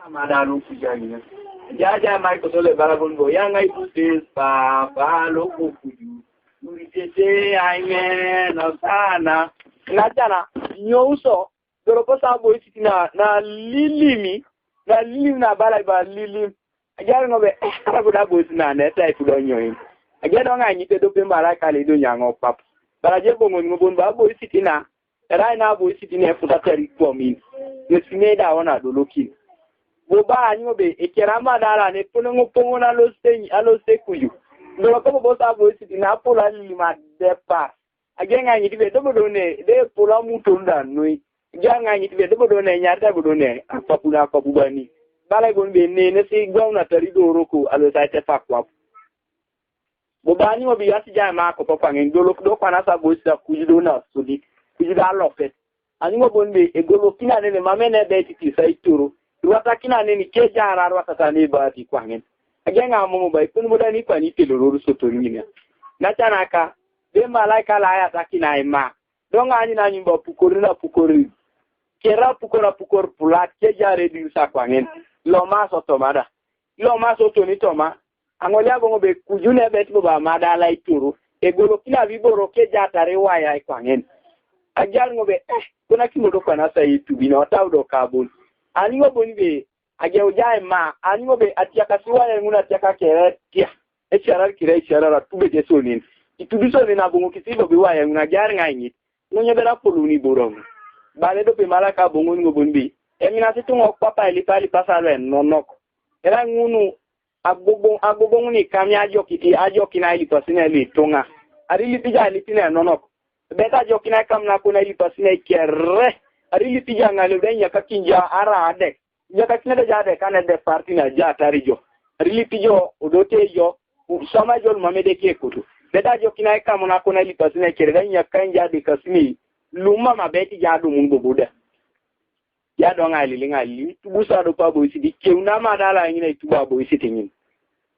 Madalu kujanya. Jaja mai kotole barabongo yanga ipute pa loko kuju. Uritete aime na sana. Ngajana nyouso doropo sabo isitina na lilimi na bala ba lilim. Ajara ngobe arabuda bosina na eta ifudo nyoyin. Ageda nga nyite do pe mara kale do nyango pap. Baraje bongo ngobon ba bo isitina. Era na bo isitina efuda teri kwa min. Nesimeda ona doloki. Boba anyo be ekerama dala ne pongo pongo na lo sekuyu ndo ko bo sa bo si na pola lima depa agenga nyi be do ne de pola muto nda noi janga nyi be do ne nyarda do ne apapula ko bubani bala gon be ne si gwamna tari do roko alo sa te fakwa boba anyo be yasi jama ko papa ngi do kwa na sa bo si kuju do na sudi kuju da lofe anyo bon be egolo kina ne mamene be titi sa ituro Ruwata kina nini keja hararu watata ni baati kwa ngen. Agenga mumu bai kunu muda ni pa ni telororo soto ngina. Nacha naka de malaika la ya takina ima. Donga ani na nyimba pukori. Kera pukor pula keja redu sa kwa ngen. Loma soto mada. Loma soto ni toma. Angolia bongo be kujune beti ba mada la ituru. Egolo kina viboro keja tarewa ya kwa ngen. Ajar ngobe kuna kimodo kwa nasa itu bina wataudo kabul. Anigo bonibe ageujae ma anigo be atiakasiwa ya nguna atiaka keretia echara tube jesonin itubiso ni na bongo kisibo biwa ya nguna jar nganyi nonye bera poluni borong bale do pe malaka bongo ngo bonibe emina situngo papa ili pali pasale nonok era ngunu agogo ni kamya ajoki na ili pasine ili tonga arili pija ili pina nonok beta joki na kamna kuna ili pasine kere arili pija ngalo denya kakinja ara ade nyaka kinada jade kana de parti na jata rijo arili pijo odote jo sama jol mamede ke kutu beda jo kinai kamuna kona ili pasina kere nya kanja de kasmi luma mabeti jadu mun bobuda ya do ngali tubusa do pabo isi di keuna madala ngina ituba bo isi tingin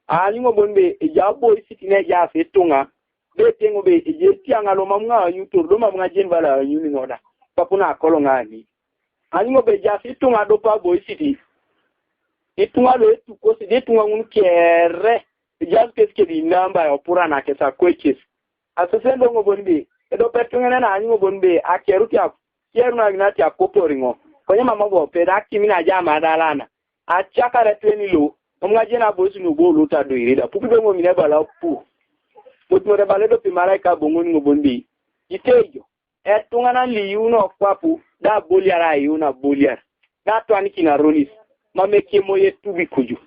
ali ngo bonbe e jabo isi tine ja fetunga be tengo be e jeti angalo mamnga yutur do mamnga jen bala yuni noda papuna akolo ngani animo beja fitunga do pa boy city itunga lo etuko si de tunga ngun kere just keske di namba opura na kesa kwekes asosendo ngo bonbe edo petunga na animo bonbe akeru kya kyeru na gnati akoporingo konye mama go peda kimina jama dalana achaka retweni lo omgaje na bosi no bolo ta do irida pukudo ngo mine bala pu mutmore baledo pimaraika bongon ngo bonbe itejo etunga na liyuno kwapu da boliara yuna boliar da to ani kina ronis mame kemo ye tubi kuju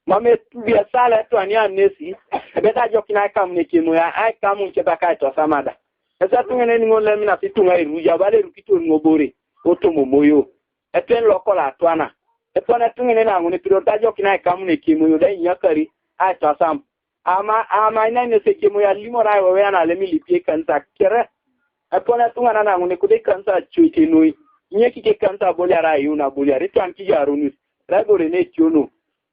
mame tubi asala to ani anesi beta jokina kam ne kemo ya ai kam unche baka to samada esa tunga ne ngole mina fitunga iruja bale rukito ngobore otomo moyo eten lokola twana etwana tunga ne na ngone pilota jokina kam ne kemo yo da nyakari ai to sam ama ina ne se kemo ya limora wewe na le milipie kansa kere apona tunga na ngune kude kansa chuite noi nyeki ke kansa boliara yuna boliara to anki jarunus ragore ne chiono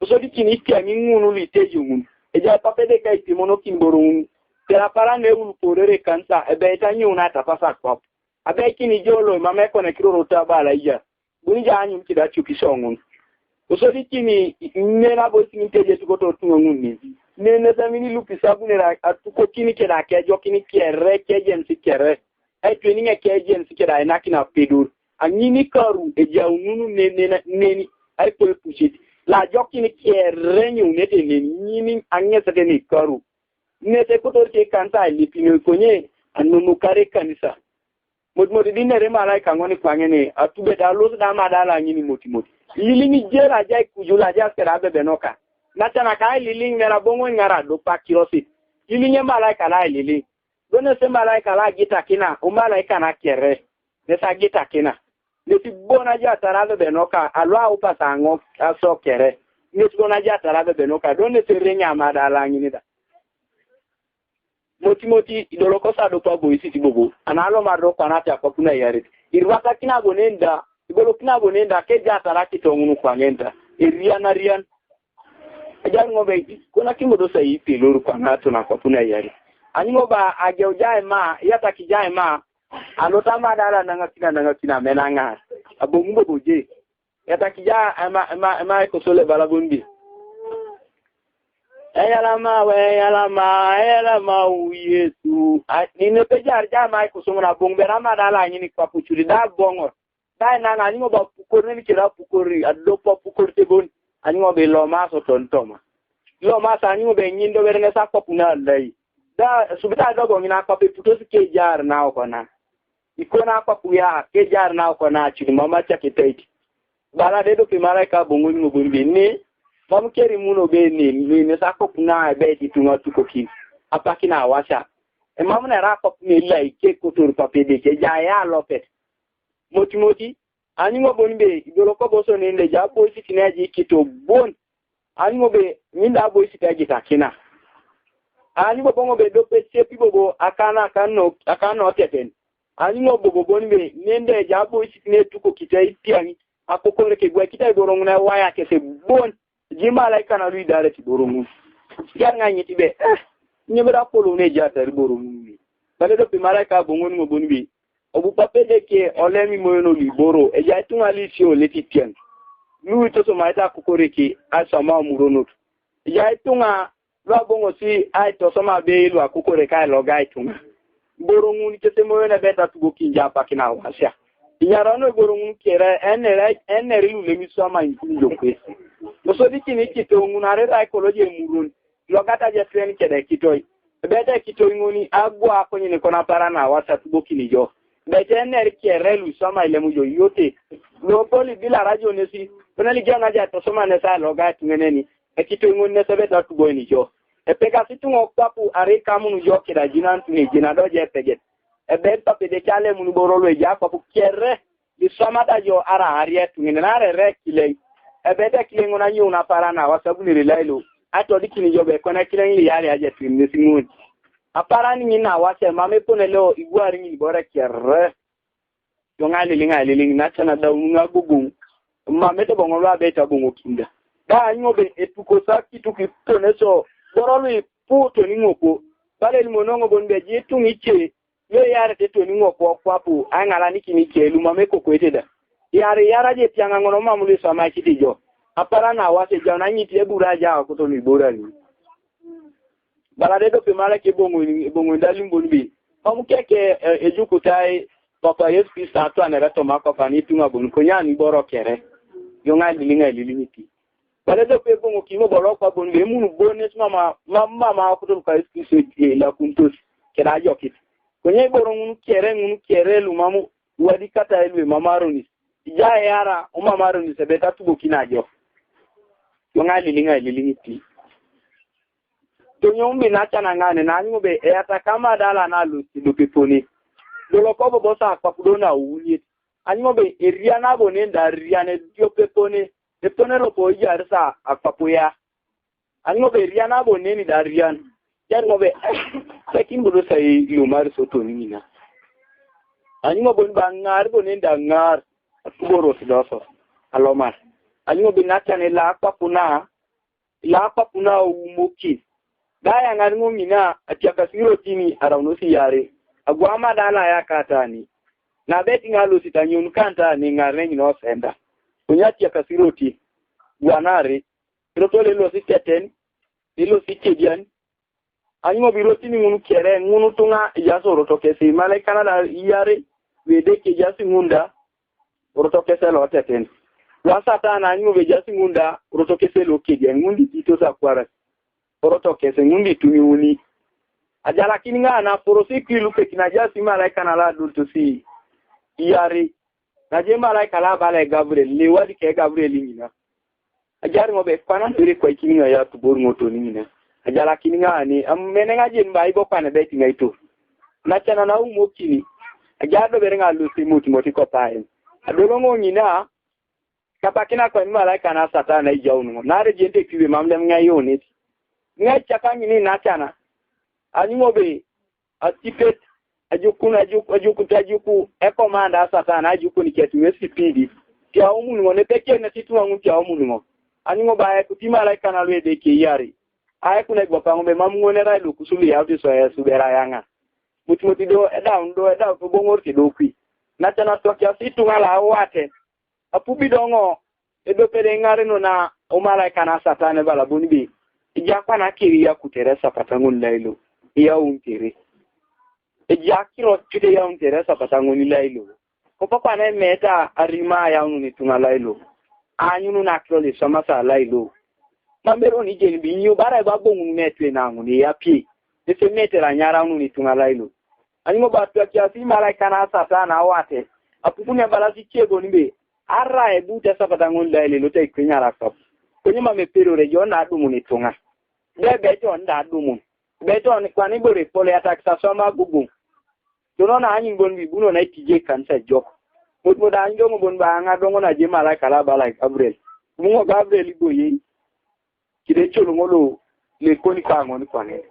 so dikini tia ngunu litejungun eja papede kai timono kimborun tera para ne ulu porere kansa ebe tanyuna tapasa kwap abe kini jolo mama ko na kiroro tabala ija bunja anyum kida chukisongun so dikini nena bosingi teje tukoto tungun ni nene zamini lupisa bunera atuko kini keda kejo kini kere kejensi kere ai training e kejen sikira ina kina pedur anyini karu e jaununu neni ai ko pushit la jokini kerenyu nete neni anyesa teni karu nete ko to ke kanta lipino konye anunu kare kanisa modmodi dinere malaika ngoni kwangene atube da los da madala nyini motimoti lilingi jera jai kujula jaskera bebe noka natana kai lilingi ngara bongo ngara do pakirosi lilingi malaika la lilingi Dona se malaika la gita kina, malaika na kere. Nesa gita kina. Nesi bona jata rabe benoka, alwa upasa ango aso kere. Nesi bona jata rabe benoka, dona se renya madala nginida. Moti idolokosa dopa boisi tibobo. Analo marro kwanati akopuna yari. Irwaka kina bonenda, igolo kina bonenda, ke jata raki tongunu kwa ngenta. Rian. Ajar ngobe, kuna kimodo sa ipi loru kwanatu na kopuna yari. Animo ba ageujae ma yata kijae ma alota madala nanga kina menanga abongumbo boje yata kija ama ko sole balabundi eyala ma Yesu ni pe jar ma ko so na bong bera ma dala nyini kwa puchuri da bongo dai na ngani ngo ba pukor ni kira pukori addo pa pukor te bon ani ngo be lo ma so tontoma lo ma sa ni ngo be nyindo bere nga sa kopuna dai da subita dogo ngina kwa pe putosi ke jar na ko na ikona kwa puya ke jar na ko na chini mama cha kitaiti bala dedo pe malaika bongo ni ngo bombe ni mamu keri muno be ni sa kopuna be ti tunga tukoki apaki na washa e mamu na ra kopuni lai ke kotor papede ke jaya lopet moti ani ngo bonbe idoro ko boso ne le japo isi tinaji kito bon ani ngo be minda bo isi taji takina ani ngo bongo be do pe sepi bobo akano teten ani ngo bobo bonbe nende japo isi tine tuko kitai tiani akokore ke gwa kitai borongu na waya ke se bon jima lai kana lui dare ti borongu yanga nyiti be nyebra polo ne jata borongu bale do pe malaika bongo ngo bonbe obu papede ke olemi moyo liboro eja tunga lisi o letitien lu to so maita kukoreki asama muronot eja tunga lwa bongo si ai to so ma be lu akukoreka lo gai tunga borongu ni kete moyo na beta tugo kinja pakina wasia inyarano borongu kere enere lu lemi so ma injo kwesi so dikini kito ngunare ra ekoloji muron lo gata je tren kede kitoi beta kitoi ngoni agwa akonye ne kona parana wasa tugo kinijo betener kierelu soma ile mujo yote lopoli bila radio nesi penali jana ja to soma nesa loga tungeneni ekito ngonne sebeta tugo ni jo epeka situngo papu are kamunu jo kida jinantu ni jinado je peget ebeta pede kale munu borolo ja papu kierre di soma da jo ara arie tungenena re kile ebeta kile ngona nyuna parana wasabuni rilailo ato dikini jo be kona kile ngi yale aje tunesi ngoni apara ni na wase mame pone leo igwari ni bora kierre yongali linga na chana da unga gugu mame to bongo lwa beta bongo kinda da nyobe etuko saki tukipone so borolo puto ni ngoko bale ni monongo bonbe jitu ngiche yo yare teto ni ngoko kwapu angala nikini kelu mame ko kweteda yara je pyanga ngono mamuli so ma kitijo apara na wase jana nyiti eburaja ko to ni bora ni balade do pe mala ke bongo ndalimbo nbi mamu keke ejukutai papa Yesu Kristo atwa reto makopa ni tunga bonu konyani boro kere yonga lilingi balade pe bongo kimo boro kwa bonu be munu bonus mama akuto ka Yesu Kristo la kuntos kera jokit konye boro ngunu kere lu mamu wadi kata elwe mamaroni ja yara mamaroni sebeta tugo kinajo yonga lilingi Tonyombi na chana ngane na nyumbe eata kama dala na lupiponi. Lolo kobo bosa kwa kudona uunye. Anyumbe eria na bonenda riane dio peponi. Epone ropo ija resa akpapuya. Anyumbe eria na boneni da rian. Jari ngombe sekin burusa ilumari soto nina. Anyumbe bonba ngar bonenda ngar. Atuboro sidoso. Alomar. Anyumbe na chane la akpapuna umuki. Daya ngaringo mina atiaka siro tini araunosi yare agwama dala ya katani na beti ngalo sitanyun kanta ni ngarengi no senda kunyati akasiro ti wanare rotole lo siteten ilo sitedian anyo birotini ngunu kere ngunu tunga yaso rotokesi male kanada yare wedeke jasi ngunda rotokese lo teten wasata na anyo be jasi ngunda rotokese lo kedian ngundi tito sa kwara poroto kese ngundi tumiuni ajala kininga na porosiki lupe kinajasi malaika na la dultusi iyari naje malaika la bale Gabriel liwadi ke Gabriel ngina ajari ngobe pana ndiri kwa kininga ya tuburu moto ngina ajala kininga ni amenenga je mbai bo pana beti ngaito na chana na umokini ajado berenga lusi moti ko pae adolongo ngina kapakina kwa malaika na satana ijaunu na rejende kiwe mamle ngayoni ngai chakanyi ni nachana animobe atipet ajuku ekomanda satana ajuku ni ketu mesipidi kia umuni ngone peke na titu wangu kia umuni ngo animo ba kutima like kana lwede ke yari ay kuna gwa ngombe mamu ngone ra lu kusuli ya uti so ya subera yanga mutimoti do eda ko bongor ti do kwi nachana to kia situ ngala wate apubi dongo edo pere ngare no na o malaika na satane bala bonibe ijapa na kiri ya kutere sapatangun lailo ya untere ejakiro tude ya untere sapatangun lailo ko papa na meta arima ya unu ni tunga lailo anyunu na krole samasa lailo mambero ni jeni bi nyu bara ba bongun metwe na nguni ya pi ese metera nyara unu ni tunga lailo anyimo ba tuakia si malaika na satana wate apukune balasi chego nibe ara ebuta sapatangun lailo lote kwenyara kap kwenye mamepero rejo na adumu ni tunga beto nda adumu beto ni kwani bore pole ataksa soma gugu donona anyi bonbi buno na tije kansa jok mo da ndo mo bon ba nga dongo na je malaika la bala Gabriel mo Gabriel boyi kide cholo ngolo le koni ka ngoni kwane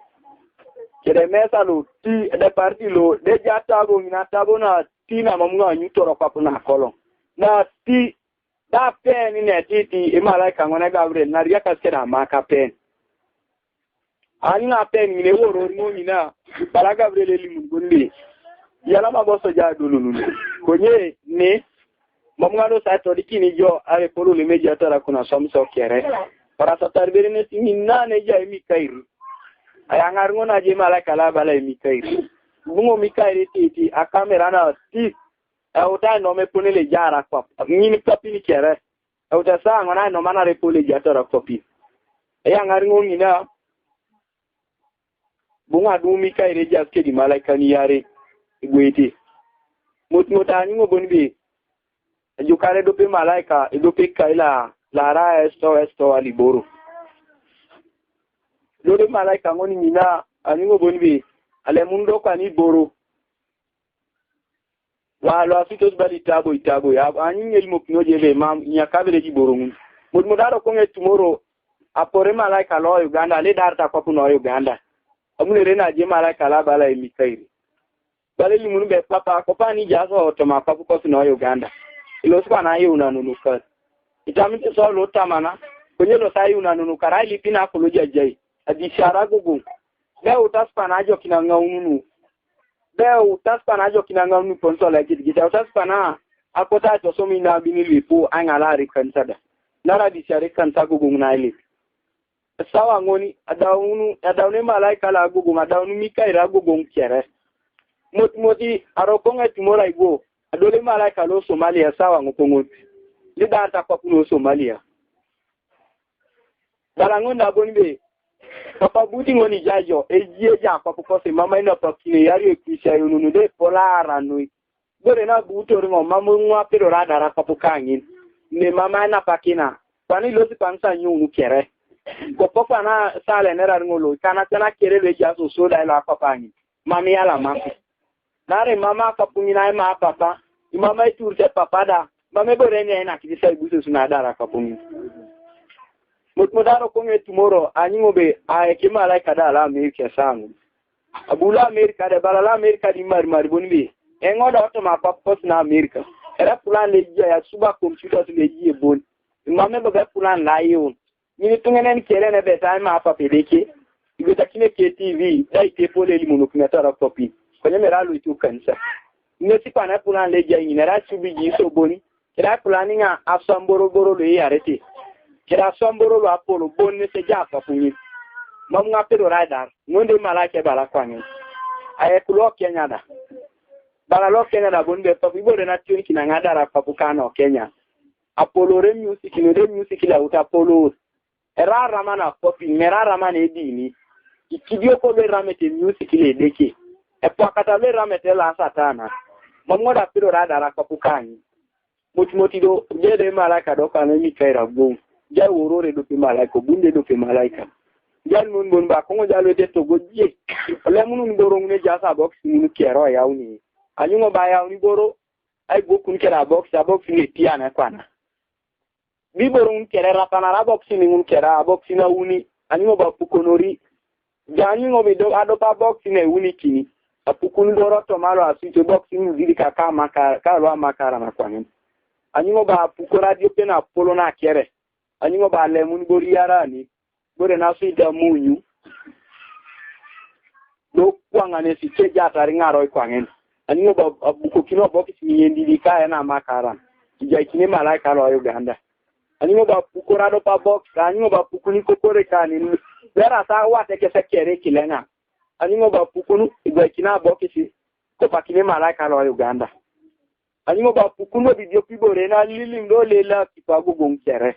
kede mesa lo ti de parti lo de jata go na tabo na ti na mamunga nyutoro kwa na kolon na ti da pen ni titi e malaika ngona Gabriel na ria kaskera maka pen ani na pen ni woro mo ni na bala Gabriel limun gondi yala maboso ja dululu konye ne mamngado sa to dikini jo are polo le media tara kuna somso kere para sa tarbere ne tinina ne ja mi kairi aya ngarngo na je malaika la bala mi kairi bungo mi kairi titi a kamera na ti auta no me ponele jara kwa ngini papi ni kere auta sa ngona no mana repole ja tara kopi aya ngarngo ngina bunga du mi kairi ja ke di malaika ni yare gwete mutmutani ngo bonbi jukare dope malaika dope kaila lara esto aliboro lode malaika ngoni mina aningo bonbi ale mundo kwani boro walo afitos bali itabo ya aninge limo kinoje be mam nyakabele ji boro mun mutmudaro konge tomorrow apore malaika lo Uganda le darta kwa kuno Uganda amule rena je malaika la bala emikairi bale limunu be papa ko pani jaso to ma papu ko no Uganda ilo spa na yuna nunu ka itamite so lo tamana konye lo sai una nunu kara ili pina ko lo jajai adi shara gugu be utaspa na jo kina ngaunu be utaspa na jo kina ngaunu ponso la gidgida utaspa na akota to so mi na binili po angala ri kansada nara di share kansa gugu na ile sawa ngoni adaunu malaika la gugu adaunu mikaira gugu kere moti arokonga timora igo adole malaika lo Somalia sawa ngokongo lidata kwa kuno Somalia balangonda bonbe papa buti ngoni jajo ejieja kwa kukose mama ina pakine yari ekisha yununu de polara noi bore na buto ringo mamu ngwa pero radara kapukangin ne mama na pakina kwani losi pansa nyunu kere ko papa na sale nera ngolo kana tena kere le jaso soda ila papangin mami yala mafu nare mama kapungina ma papa mama iturte papa da mama bore ne na kidisa ibuso suna dara kapungina mutmudaro konge tomorrow anyingo be aeke malaika da la Amerika sangu abula Amerika da bala la Amerika di mar bonbi engoda auto ma papa na Amerika era plan le ya suba computer le ji bon mama be plan la yon ni tungenen kere ne be time ma papa pedeke igota kine ke TV dai te pole limuno kunatara copy kwenye meralu itu kansa ngeti pana plan le ja inera subi ji so boni era planning a asamboro goro le yarete kira somboro lo apolo bonne se japa punyi mam ngapero radar ngonde malake bala kwani aye kulo Kenya da bala lo Kenya da bonde papi bore na tioni kina ngadara papukano Kenya apolo re music la uta apolo era ramana papi mera ramana edini ikidio ko le ramete music le deke e pakata le ramete la satana mam ngoda pero radar papukani mutimotido jede malaka do kana mi kaira gum ja worore do pe malaika bunde do pe malaika jal mun bon ba ko jalo de to gojje le munun boro ngune jasa box mun kero yawni anyungo ba yawni boro ay bokun kera box ni tiana kwana bi boro mun kera rapana ra box ni mun kera box na uni anyungo ba pukonori janyungo be do ado pa box ne uni kini apukun boro to malo asite box ni zili kaka makara kalwa makara na kwana anyungo ba pukora dio pe na polo na kere anyingo ba le mun bori yara ni bore na su da munyu do kwanga ne si cheja tari ngaro kwangen anyingo ba buko kino box ni yendi di ka na makara ija kine malaika lo Uganda animo ba pukora do pa box animo ba pukuni kokore kani bera sa wate ke sekere kilenga animo ba pukunu igwe kina bokisi ko pakine malaika lo Uganda animo ba pukunu video pibore na lilim do lela kipago gonkere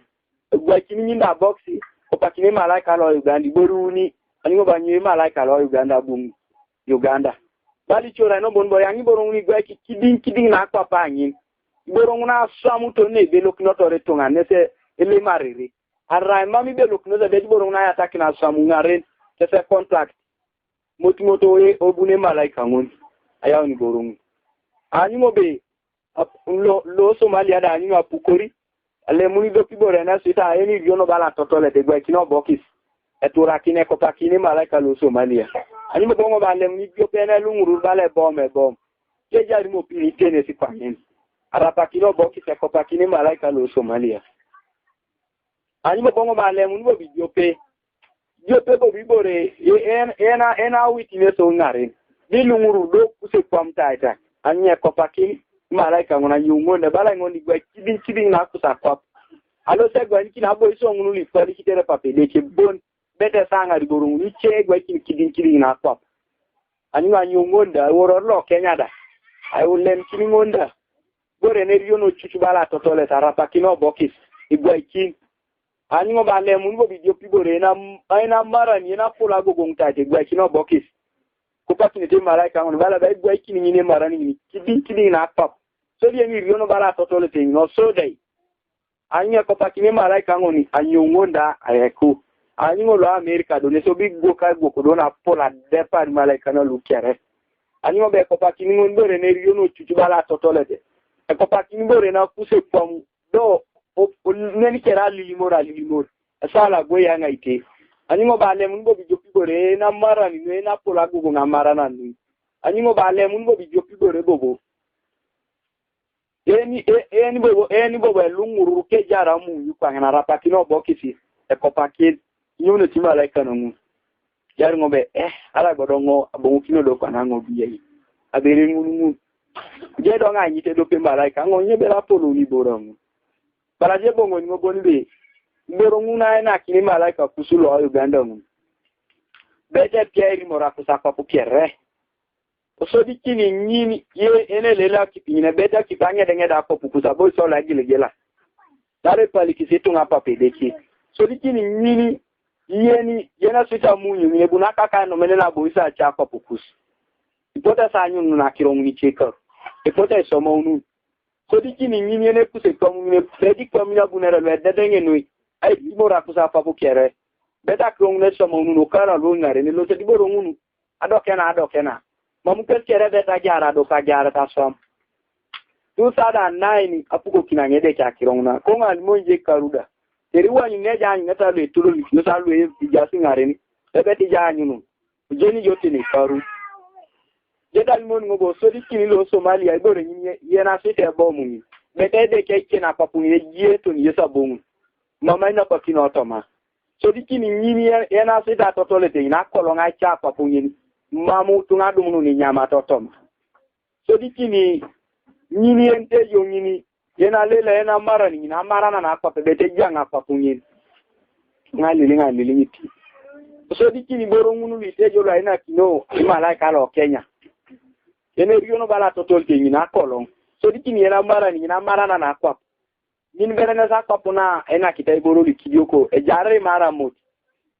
igwe kini nda boxi ko pakine malaika lo Uganda boruni animo ba nyi malaika lo Uganda bum Uganda bali chora no bonbo yangi boruni igwe kiding na kwa panyin boronguna samu to ne be lokino to retonga nese ele mariri arra mami be lokino za be boronguna ya takina samu ngaren se contract motimoto e obune malaika ngon aya ni borongu animo be lo Somalia da animo apukori ale muni do pibore na sita eni riono bala totole de gwa kino bokis etura kine ko pakini malaika lo Somalia animo bongo bale muni bio pena lunguru bale bom je jari mo pili tene si panyen arapakino boki se kopakini malaika lo Somalia animo bongo bale muni bo bidiope bo bibore ena witine so ngare di lunguru do kuse kwamtaita anye kopakini malaika ngona yungonde bala ngoni gwa kidin na kusa kwap alo se gwa kina boy so ngunu li fali kitere papele ke bon bete sanga rigorungu ni che gwa kidin na kwap anima nyungonda woro lo kenyada ay ulen kini ngonda gore ne riono chuchubala totole tarapa kino bokis igwa ikin animo bale mungo video pibore na aina mara ni na pula gogo ngtate igwa kino bokis kupati ni malaika ngoni bala ba igwa ikini ni mara ni kidin na pap so die ni riono bala totole te no so dai anya kopati ni malaika ngoni anyongonda ayeko animo lo America do ne so big go ka go do na pula depa malaika no lukere animo be kopati ni ngondore ne riono chuchubala totole te ekopaki mbore na kuse pom do neni kera lilimor asala goya ngaite animo bale mungo bijopi bore na mara ni na pola gugu na mara na ni animo bale mungo bijopi bore bobo eni bobo lunguru ke jara mu yuka na rapaki no bokisi ekopaki nyono timalaika no mu yari ngobe ala godongo abongo kino do kana ngobi yi abere ngunu je do nga nyite do pe malaika ngonye bela polo ni borom bara je bongo ni ngoboni be borongu na ena kini malaika kusulo ayo Uganda mu bete Pierre mora kusapa po Pierre oso dikini nyini ye ene lela kipine beta kipanya denga da ko pukusa boy so la gilegela dare pali kisitu ngapa pedeki so dikini nyini yena sita munyu ni bunaka kano menena boisa cha ko pukus ipota sanyu na kirong ni cheka ipota somo unu so dikini nyini ene kuse komune predik komuna bunera le dedenge nui ai mora kusa pa bukere beta kirong ne somo unu kara lo ngare ne lo se diboro unu adokena mamukel kere beta jara do ka jara ta som 2009 apuko kinangede cha kirongna ko ngal monje karuda teri wani ne jani ngata le tulo ni no salu e jasi ngare ni beti jani nu jeni yote ni karu jedal mon ngobo so dikini lo Somalia ibore ni yena sete bomu ni bete de keke na papu ni yeto ni yesa bomu mama ina pakino otoma so dikini nyini yena sete totole te ina kolonga cha papu ni mamu tunga dumunu ni nyama totoma so dikini nyini ente yo nyini yena lela yena mara ni na mara na papu bete janga papu ni ngali niti so dikini borongunu ni tejo la ina kino malaika lo Kenya ene riono bala totol ke nyina kolong so dikini yena mara ni na mara na papu nin berena sa papu na ena kitai boroli kidioko e jare mara mot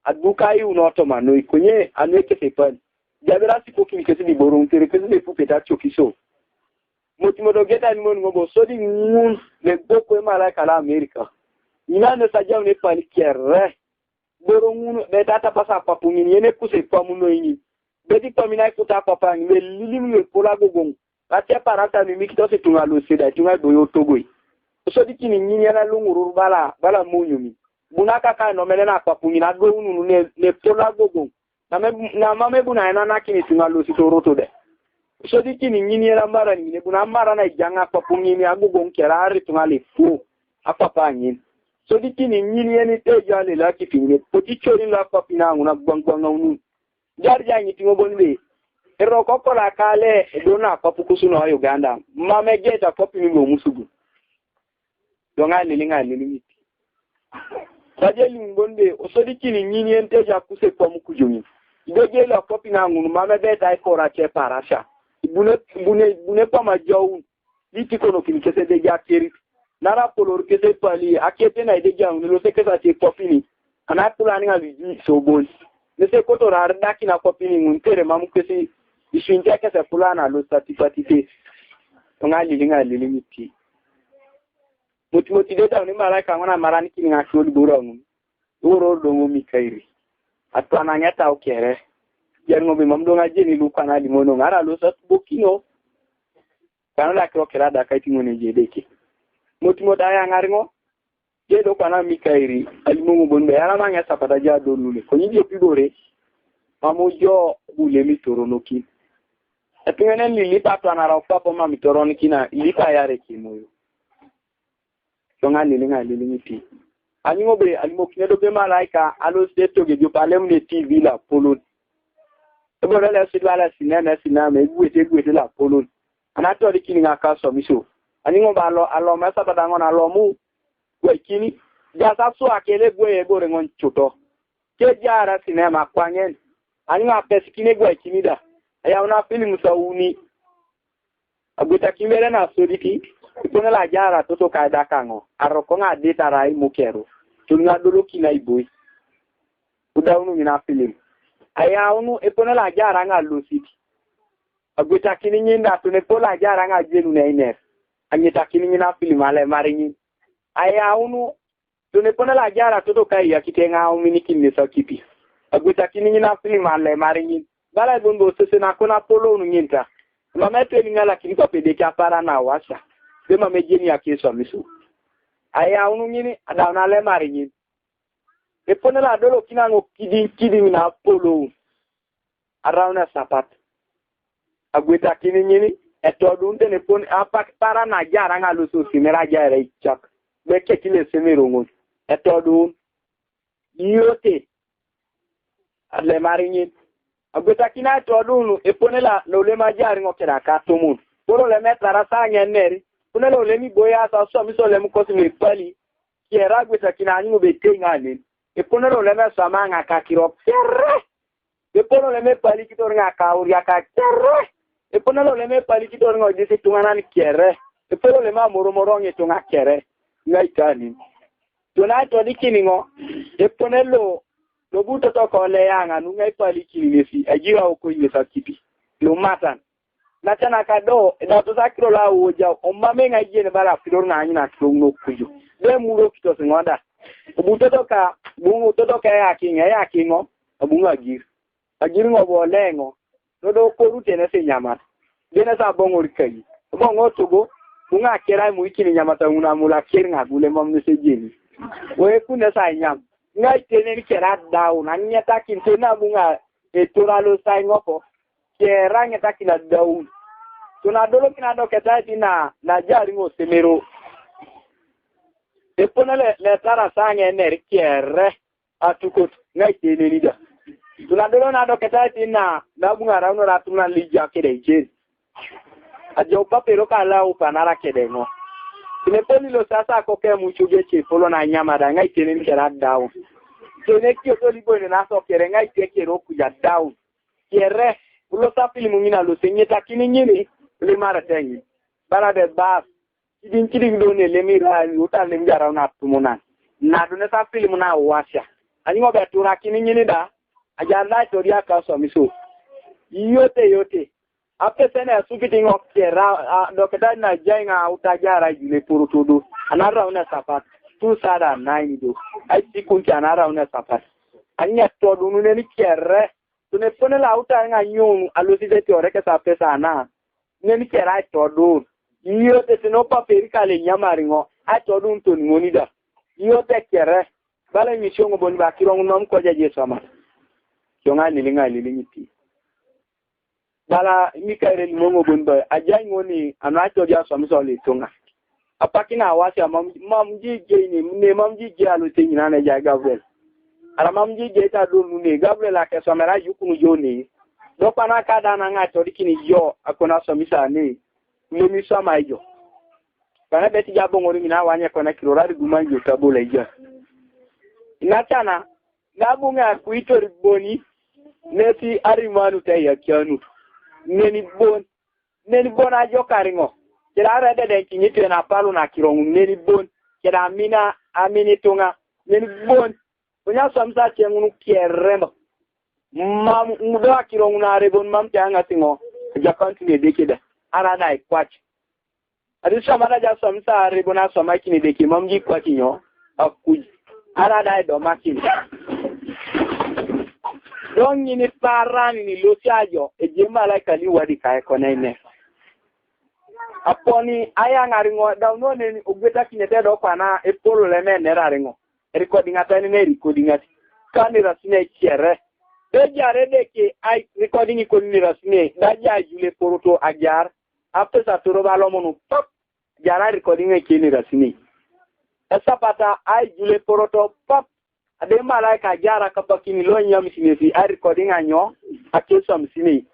adukai unotoma no ikonye anweke sepan jabera sipo kimikesi di borong tere kesi le pupeta chokiso motimodo geta ni mon ngobo so di ngun le boko e malaika la Amerika ina ne sajam ne palikere borong beta pasa papu ni ene kuse pamu no ini beti pamina kuta papa ni le lilim le pola gogong atia parata ni mikito se tunga lo seda tunga boyo togoi so dikini nyini na lunguru bala munyumi bunaka ka no melena papu ni na go unu ne pola gogong na mame buna na kini tunga lo sitoroto de so dikini nyini na mara ni ne buna mara na janga papu ni agogong kerari tunga le fu apapa ni so dikini nyini ni teja le la kipinge potichori la papina nguna gwangwanga unu jarja ni tingo bonbe ero kokola kale dona papu kusuno Uganda mame geta papu ni musugu donga lilinga lilimiti Sajeli ngonde osodi kini nyini ente ja kuse kwa mkujumi. Idoje la kopi na ngunu mame beta ikora che parasha. Bune kwa majau liti kono kini kese deja kiri. Nara polor kese pali akiete na ideja ngunu se kesa che kopi ni. Anakula ninga liji sobon. Nese koto rardaki na kopi ni nguntere mamu kese ishintia kese fulana lo satifatite. Nga lili miti. Muti deta ni malaika ngona marani kini ngasholi burongu. Uro dongo mikairi. Atwana nyata okere. Yango be mamdonga jeni lukana limono ngara lo sa bokino. Kana la krokera da kaiti ngone jedeke. Muti daya ngaringo. Jedo kana mikairi alimungu bonbe yana manya sapata jado lule. Konyi pidore. Mamujo bule mitoronoki. Epingene lilipa twana rafa poma mitoroniki na ilipa yare kimoyo. Songa lili miti. Animo be alimo kinedo be malaika alo seto ge jo palem ne TV la polon. Ebo la sidwala sinama egwete la polon. Anato dikini ngaka so miso. Animo ba alo masa badango na lo mu wekini jasa so akele gwe ego rengon chuto. Ke jara sinema kwanyen. Animo apesikine gwe kinida. Aya una film sauni. Aguta kimere na sodiki. Ipone la jara toto kaida kango. Aroko nga data rai mukero. Tunga dolo kina iboi. Uda unu mina film. Aya unu ipone la jara nga lositi. Aguta kini nyinda tunepo la jara nga jenu na iner. Anyeta kini nyina film ale marinyi. Aya unu tunepone la jara toto kai ya kitenga umini kini sa kipi. Aguta kini nyina film ale marinyi. Bala bondo sese na kona polo unu nyinta. Mameto ngala kinipa pedeka para na washa. Dema mejeni ya keso misu. Aya unu nyini adauna le marinyi. Epone la dolo kinango kidi na polo. Arauna sapat. Agweta kini nyini etodunte ne pone apak para na jara nga luso simera jara ichak. Beke kile semerongo. Etodun yote ale marinyi. Agweta kina etodunu epone la le majari ngokera katomun. Polo le metra rasanya neri. Kuna lo lemi boya sa so mi so lemi kosi mi pali kiera gweta kina nyingo be tengane e pona lo lemi so manga ka kiro terre e pona lemi pali kitor nga ka uria ka terre e pona lo lemi pali kitor ngo dise tungana ni kiere e pona lemi moro nge tunga kiere ngai tani tuna to dikini ngo e pona lo buto to ko le yanga nu ngai pali kini nesi ajira ko yesa kipi lo matan na tana kado na to sakiro la uja omame nga jene bara fidor na anyina trongo kujo de muro kito singoda buto toka bungu toka ya kingo abunga agir ngo bo lengo do ko rute na se nyama dena sa bongo rikai bongo togo bunga kera mu ikini nyama ta una mula kiringa gule mamne se jeni we kuna sa nyam ngai tene ni kera daun anya takin na bunga etoralo sai ngoko kera nya takina daun tuna dolo kina do ketati na jari ngo semero epona le tara sange ner kiere atukot ngai tene lida tuna dolo na do ketati na bunga rauno ratuna lija kede je ajo papero kala upanara kede ngo tineponi lo sasa ko ke mucho geche polo na nyama da ngai tene kera dawo tene kio to libo ne na so kere ngai tekero kuja dawo kiere ulo sapili mungina lo senyeta kini nyini le mara tengi bala de bas kidin do ne le mira uta le ngara na tumuna na do ne sa film na washa ani ngo betura kini nyini da aja la toria ka so miso yote apese na sukiti ngo kera do keda na jainga uta jara jule purutudu anara una sapat tu sada nine do ai sikunti anara una sapat anya to do ne ni kere tu ne pone la uta nga nyong alosite teore ke sa pesa na neni kera todo iyo te no paperi kale nyamaringo atodo ntoni monida iyo te kere bala mishongo boni bakiro ngom ko jaje sama yonga nilinga lilingiti bala mikaire mongo bonba ajai ngoni anato dia sama so le tonga apakina wasi mamji je ni ne mamji je alo te nyina na ja Gabriel ala mamji je ta do ne Gabriel ake so mera yukunu joni do pana kada na nga tori kini yo akona so misane no misa maijo kana beti jabo ngori mina wanya kona kirora gumanjo tabula ija Natana nabunga kuito boni neti arimanu te yakianu neni bon ajo karingo kira rede den kinyite na palu na kirongu neni bon kira amini tunga neni bon onya somsa chengunu kierremo mam mudo kirongu na rebon mam tanga tingo ja continue dekida ara dai kwachi adi samara ja somsa rebona somaki ni deki mam ji kwachi nyo akuji ara dai do makini don ni parani ni losiajo e jema la kali wadi kai konene aponi aya ngaringo dawno ne ogweta kinete do pana e polo le me ne raringo recording atani ne recording ati kani rasine chere be jare de ke ai recording ko ni rasine da ja jule poroto ajar after sa toro balomonu pop jara recording e ke ni rasine esa pata ai jule poroto pop ade malaika jara kapakini lo nyam sinesi a recording anyo akeso msini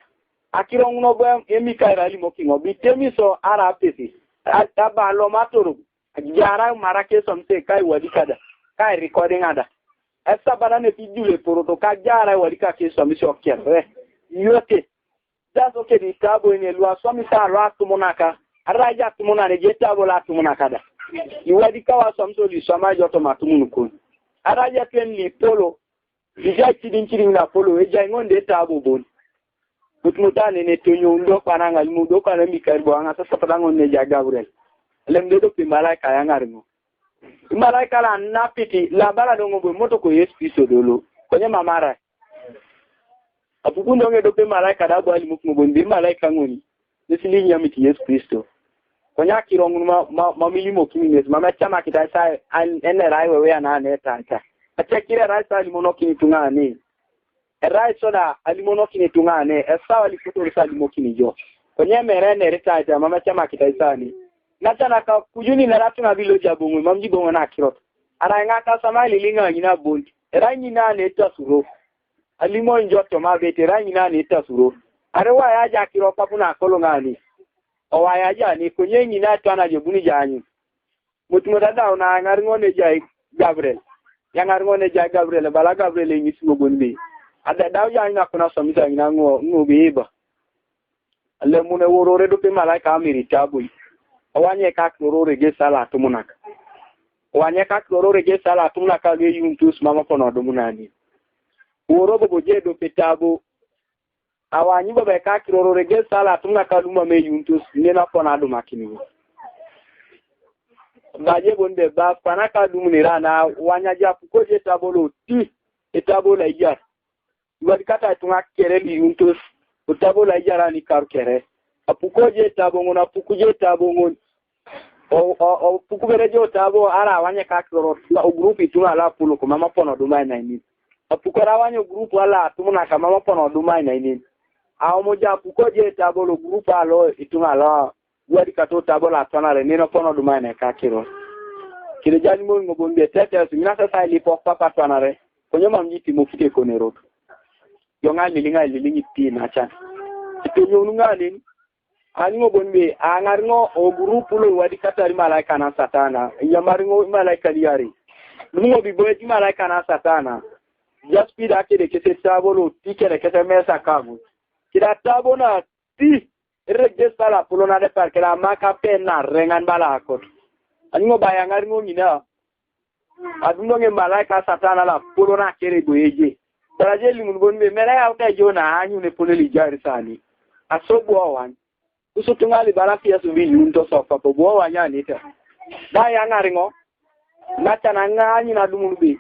akiro ngono bo emi kairali mokingo bitemi so ara pesi ataba lo matoro jara marake so mse kai wadikada kai recording ada esa banane ti jule poroto ka jara wadika keso mse okere yote dazo ke di tabo ene lwa so mi sa ra tumonaka araja tumonane jetabo la tumonaka da iwadika wa so mso li so ma joto matumunu araja twenli polo ija chidinchiri na polo eja ngonde tabo bon mutmutane ne tonyo ndo pananga mudo kana mikarbo anga sasa padango ne ja Gabriel lemde do pe malaika yangarimo malaika la napiti la bala dongo bo moto ko Yesu Kristo dolo konye mamara apukundo nge do pe malaika da bali mukmo bondi malaika ngoni nesili nyamiti Yesu Kristo konya kirongu ma milimo kimines mama chama kitasa ene raiwe we ana neta achekire raisa limono kinitungane raisa da alimono kinitungane esawa likuto salimo kinijo konye merene retaja mama chama kitasa ni natana ka kujuni na ratu na bilo jabongo mamji bongo na kirot ara ngaka sama lilinga nyina bondi ranyi na neta suro alimo njoto mabete ranyi na neta suro arewa yaja kiro papuna kolongani owayaja ni kunye nyina twana jebuni janyu mutumodada ona ngaringone jai Gabriel yangaringone jai Gabriel bala Gabriel nyisimo gonbe ada daw janya kuna somisa nyina ngobeba alle mune worore do pe malaika amirita boy awanye ka klorore ge sala tumunaka awanye ka klorore ge sala tumunaka ge yuntus mama kono do munani woro bo je do petabo awanyi baba ka klorore ge sala tumunaka luma me yuntus nena kona do makini baje bonde ba panaka dumunira na wanyaja ko je tabolo ti etabola ija wadikata tunga kereli yuntus utabola ija ni karkere apukoje tabongo na pukuje tabongo o pukuberejo tabo ara wanye ka kloro o grupi tuna la pulo ko mama pono do mai nini apukara wanye grupu ala tumuna kama mama pono do mai nini a moja pukoje tabolo grupa alo ituna la wadikato tabola tona re nino pono do mai na ka kiro kile jani mo ngobonde tete mina sasa ilipo papa tona re konyo mamjiti mufike konero yo ngali lilingi tina cha itonyo ngali ani bonbe angarngo o grupu lo wadi katari malaika na satana yamarngo malaika liari lungo biboe di malaika na satana just pida kede kese tabolo tikere kese mesa kagu kida tabona ti regesta la pulona de parke la maka pena rengan balako ani baya ngarngo nyina adundo nge malaika satana la pulona kere boyeje tarajeli mun bonbe mera ya uta jona anyu ne poleli jari sani asobo awan usutungali baraki ya subi yunto sofa po bo wanya nita da ya ngaringo nata na nganyi na dumulbi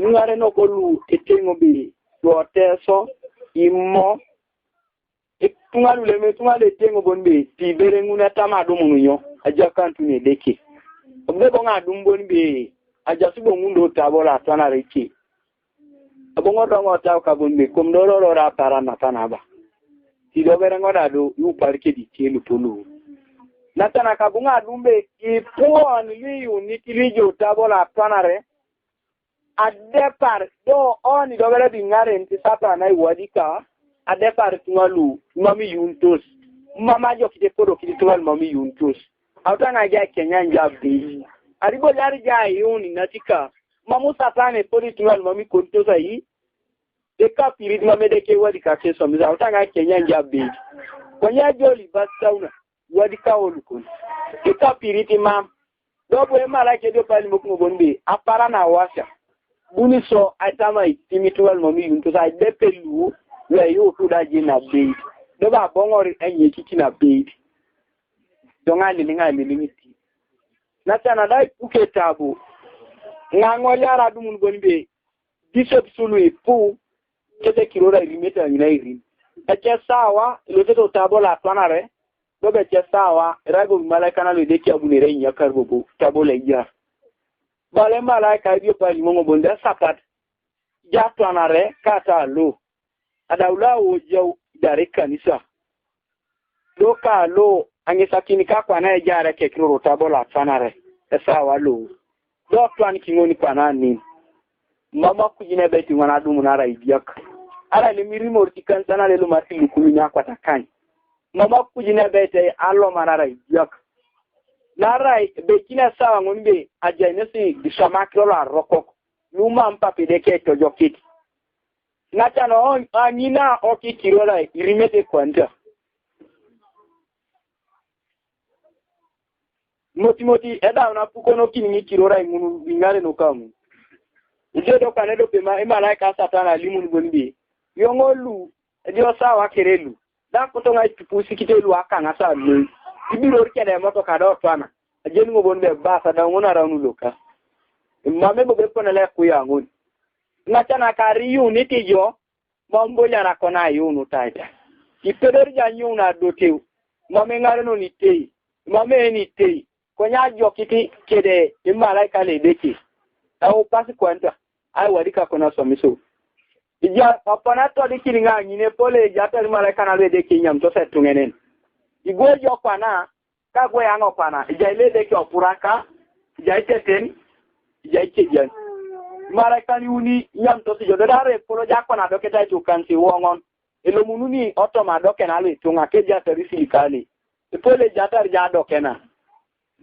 ngare no kolu etengo bi do teso immo tungalu le me tungale etengo bonbe ti bere nguna tama dumunyo aja kantu ne deke obbe bonga dumbonbe aja subo ngundo tabola tana reki abongo dongo taw ka bonbe komdoro ra para natanaba tidobere ngoda do yu parke di telu tolu natana kabunga dumbe ipuo ni uniti lijo tabola panare adepar do oni dobere di ngare nti sata na iwadika adepar tungalu mami yuntos mama jo kite podo kite tungal mami yuntos awtana ja Kenya njabdi aribo lari ja yuni natika mamu satane poli tuwal mami konto sai de kapiri mame de ke wadi ka ke so mi za utanga Kenya njabe konya joli basauna wadi ka oluko de kapiri ti mam dobo e mala ke do pali mo bonbe apara na washa buni so atama itimi tuwal mami yunto sai de pelu we yo tuda jina be do ba bongori enye kiki na be donga linga limiti na tana dai uke tabu ngango yara dumun bonbe bishop sulu ipu kete kirora ilimeta inairi eche sawa iloteto tabola twanare dobe eche sawa rago malaika na lodeki abunere nya karbobo tabola ya bale malaika dio pali mongo bonde sapat ja twanare kata lo adaula ojo dare kanisa loka lo angesakini kakwa na ejare ke kiroro tabola twanare sawa lo do twan kingoni pana ni mama kujine beti wana dumu nara idiak ala le mirimo tikan sana le lumati lukunya kwa takan mama kujine beti allo marara idiak nara bekina sawa ngombe ajainesi dishamakro la rokok luma mpape deke tojokiti natano anina oki kirola irimete kwanta moti eda una pukono kini kirora imunu bingale no kamu njedo kanedo pema malaika satana limun bonbi yongolu dio sawa kerelu da kutonga tupusi kitelu akanga sa lu ibiro kede moto kado twana ajeni ngo bonbe basa da ngona raunu loka mame bo bepona le kuya ngoni nachana kariyu nitijo mambo nya kona yunu taita ipedor janyu na doteu mame ngare no nitei mame nitei konya jokiti kede malaika le deki au pasi kwanta ai wadika kona somiso ija apana to dikiringa nyine pole jata malaika na le deki nyam to setungenen igwejo kwana kagwe yango kwana ija ile deki opuraka ija iteten ija ikejan malaika ni uni nyam to sijo dare polo jakwana doketa to kansi wongon elo mununi otoma dokena le tunga keja terisi kali pole jata ja dokena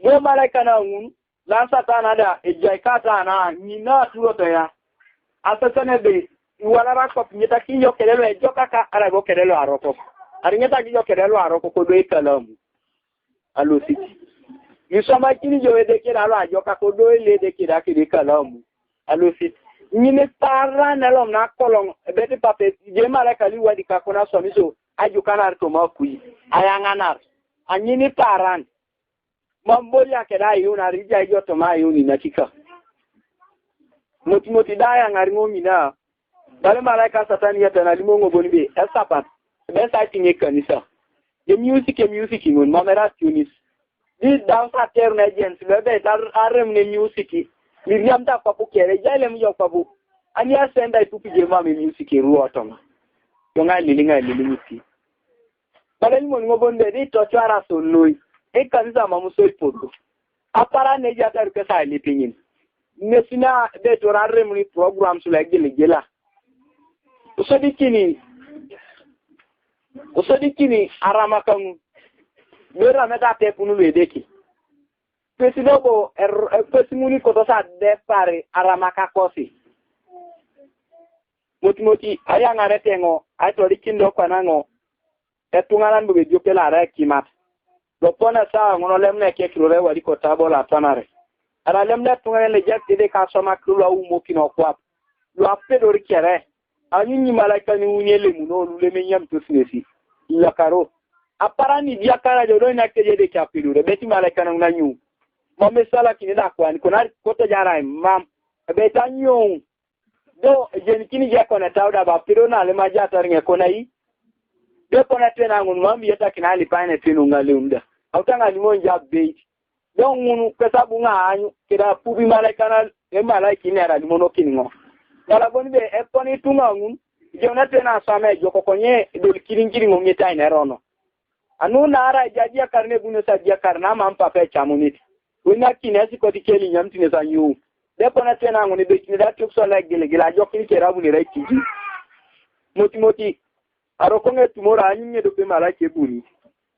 mo malaika na un la satana da ejaikata na nina tuoto ya asasane be iwalara ko nyeta kinyo kelelo ejoka ka arago kelelo aroko aringeta kinyo kelelo aroko ko do ikalamu alo siti nisoma kini jowe de kira lo ajoka ko do ile de kira kiri kalamu alo siti nyine para na lo na kolong beti pape je malaika li wadi ka kona somiso ajuka na to makui ayangana anyini paran mambo ya keda yuna rija yoto ma yuni nakika moti daya ngaringo mina bale malaika satani ya tana limongo bonibe esapat besa tinge kanisa the music ngon mamera tunis di dansa terna agents bebe tar arem ne music miriam ta papu kere jale mjo papu ania senda itupi jema me music ruotoma yonga lilingi bale limongo bonde di tochara sonoi kanisa mamuso ipoto apara ne jata ke sa lipinin nesina de torare muni programs la gela usodikini arama kan mera meta te punu wedeki presidobo pesimuni ko to sa de pare arama ka kosi moti aya ngare tengo ay to dikindo kwanango etungalan be jokela ra kimat lopona saa ngono lemne ke kirore wadi ko tabola tanare ara lemne tungane le jatti de ka soma krulo umo kino kwap lo appedo rikere anyinyi malaika ni unyele muno lu le menyam to sinesi yakaro aparani diakara jodo na keje de kapilure beti malaika na nyu mame sala kini da kwani kona ko to jara mam beta nyu do jeni kini je kona tawda ba piro na le majata ringe kona yi de kona tena ngun mambi yata kinali paine tenu ngaleunda autanga ni monja bait don ngunu pesa bunga anyu kida pubi malaika na e malaika ni ara ni mono kiningo dala boni be e poni tunga ngun jona tena same joko konye do kiringiri ngomye taine rono anu na ara jadia karne buno sa dia karna mampa pe chamuniti wina kinesi ko dikeli nyamtine sa yu de kona tena nguni be kinida tukso la gele jokini kerabu ni rai kiji moti arokonge tumora anyinye do pe malaika buni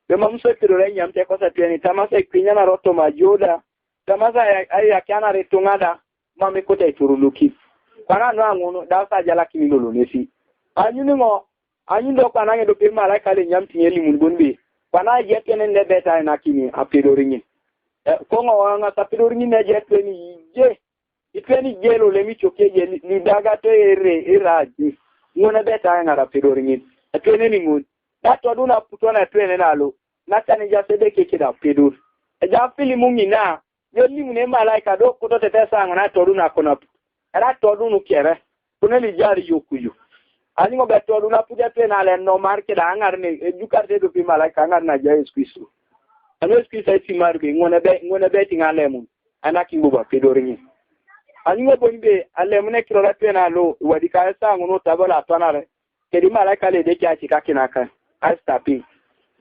be mamso kirore nyamte ko sa teni tamasa kinyana roto majoda tamasa ay akana retungada mami kote turuloki kwana no angono da sa jala kini lolo nesi anyu ni ngo anyu do kwana ngedo pe malaika le nyam tinyeli mun bonbe kwana yetene ne beta na kini apedoringi ko ngo wanga tapedoringi ne jeteni je itweni jelo le mi choke je ni daga to iraji ngona beta ngara pedoringi atwene ni ngun da to duna putona twene nalo na tani ja sede keke da pedur ja filimu ngina yo limu ne malaika do ko to tete sa ngona to duna kona era to dunu kere kuneli jari yokuyo ani ngo beto duna puja twene ale no marke da ngar ne edukarte do pi malaika ngar na ja esquisu ano esquisa iti marbe ngona be tingale mun anaki nguba pedoringi ani ngo bonbe ale mun ekiro la twene alo wadi ka sa ngono tabala tanare kedi malaika le de kya chika kinaka astapi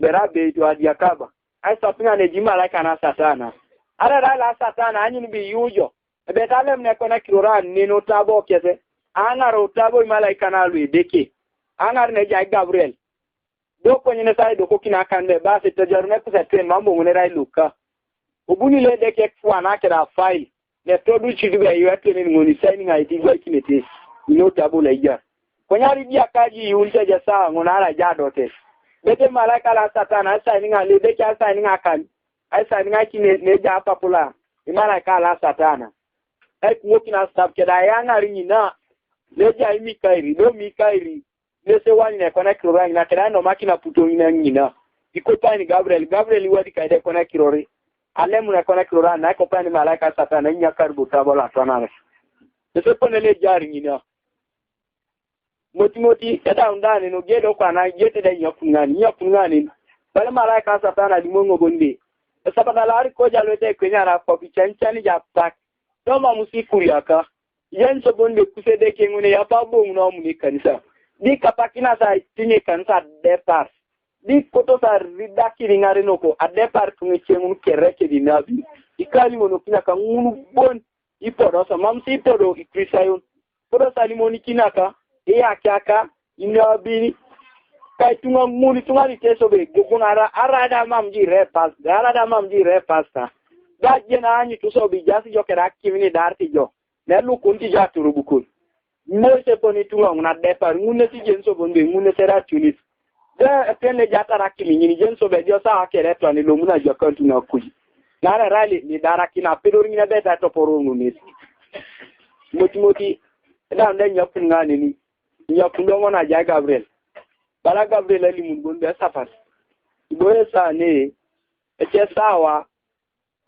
berabe to adiakaba astapi ne jima malaika na satana ara la satana anyi bi yujo betale mne kona kirora nino tabo kese angaro tabo malaika na lu deke angar ne ja Gabriel do ko nyine sai do ko kina kande ba se tajarne ko se mambo ngone rai luka obuni le deke kwa na kira file ne to du chidu be yote ni ngoni sai ni ngai digwa kinete no tabo la ija konyari dia kaji yunte ja sa ngona ara ja dote bete malaika la satana sai ni ngale deke sai ni ngakan ai sai ni ngaki ne ja papula malaika la satana ai kuoki na stab ke da yana rinina leja imikairi do mikairi nese wani ne kona kirori na tena no makina puto ina ngina ikopani Gabriel wadi kaide kona kirori alemu na kona kirori na ikopani malaika satana nya karbu tabola tonare nese pone le jari ngina moti eta undani no gedo kwa na jete da nyakungani bale malaika satana limongo bonde sabana lari ko jalwete kwenya na kopi chanchani ja pak Toma musikuri aka yenso bonde kusede kengune ya babo muna muni kanisa di kapakina sa tinye kanisa depart di koto sa ridaki ringare noko a depart tunge chengun kereke di nabi ikali mono kina ka ngunu bon ipodo sa mamsi ipodo ikrisayon podo sa limoni kinaka akaka inabi kai tunga muni tunga ni teso be gugunara arada mamji repasta da jena anyi to so bi jasi jo kera kimini darti jo ne lu kunti ja turu bukul mo se poni tunga na depart ngune ti jenso bonbe ngune sera tunis da tene jata rakimi ni jenso be jo sa akere to ni lo muna jo kantu na kuji na rali ni daraki na pedori ni beta to porongu ni moti da ndenya kunga ni nyakundo na ja Gabriel bala Gabriel ali mun bonbe safar iboye sa ne eche sawa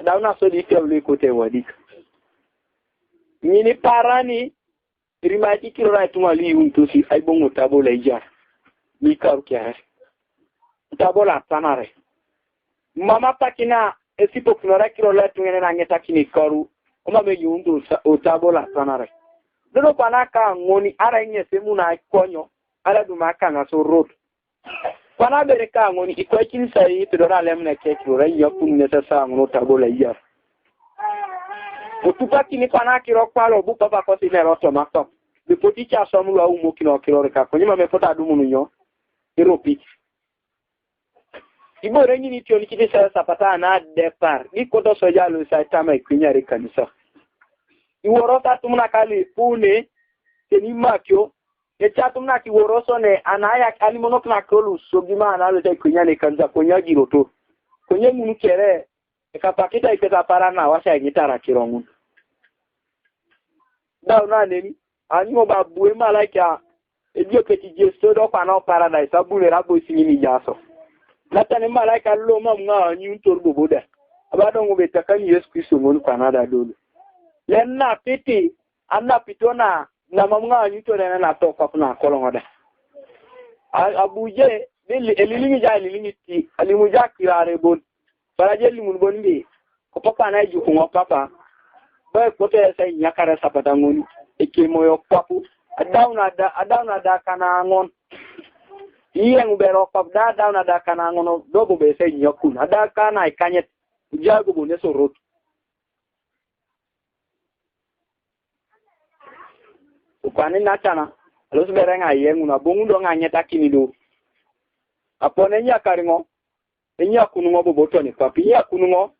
dauna so di tewle kote wadika nini parani rimati kirora tumali untusi ay bongo tabola ija ni karu kya tabola tanare mama pakina esipo kinora kirola tungene na ngeta kini karu oma me yundu o tabola tanare dono panaka ngoni ara nyese muna konyo ala dumaka na so road Kwana bereka ngoni ikwakin sai pedora lemna kekiro rayya kunne ta sa ngono tabola iya otupa kini kwana kiro kwalo bu papa ko sine roto makto bi poti cha somu wa umo kino kiro reka ko nyima me pota du munu nyo eropi ibo rengi ni tioni kiti sa sapata na depart ni koto soja lo sa tama ikwinya reka nisa iworota tumna kali pune teni makyo Echatum na kiworoso ne anaya alimono na kolu sogima analo te kunya ne kanza kunya giroto kunye munu kere ekapakita iketa para na washa gitara kirongu da una nemi anyo babuwe malaika edio keti jesto do pana paradise abule rabo sinini jaso latane malaika lo mamnga anyu torbo boda abado ngobe takani Yesu Kristo ngonu Canada dolo lenna piti anna pitona na mamnga anyito na toka kuna kolongoda abuje elilimi ja elilimi ti alimuja kirare bon baraje limun bonbi ko papa na ju ko papa ba ko te sai nyakara sapata ngoni eke moyo papu adauna da kana ngon iyeng bero pap dauna da kana ngono dobo be sai nyakun ada kana ikanyet jago bone sorot kwani nachana los berenga yengu na bongundo nganyeta kinido apone nya karingo enya kunungo boboto ni papi nya kunungo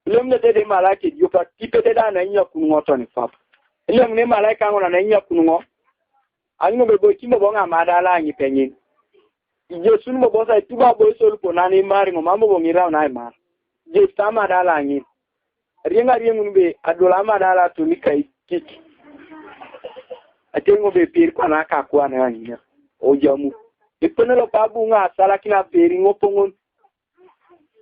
lemne de malaki jupa tipete da na nya kunungo to ni papa ile mne malaika ngona na nya kunungo anyo be boy kimbo bonga madala nyi penyin je sunu mo bosa tuba boy sol ko nani mari ngo mambo bo ngira na mar je tama dala nyi rienga riengu be adola madala to ni kai kik atengo be pir kwa na ka kwa na nyi o jamu ipenelo pabu nga sala kina peri ngopongon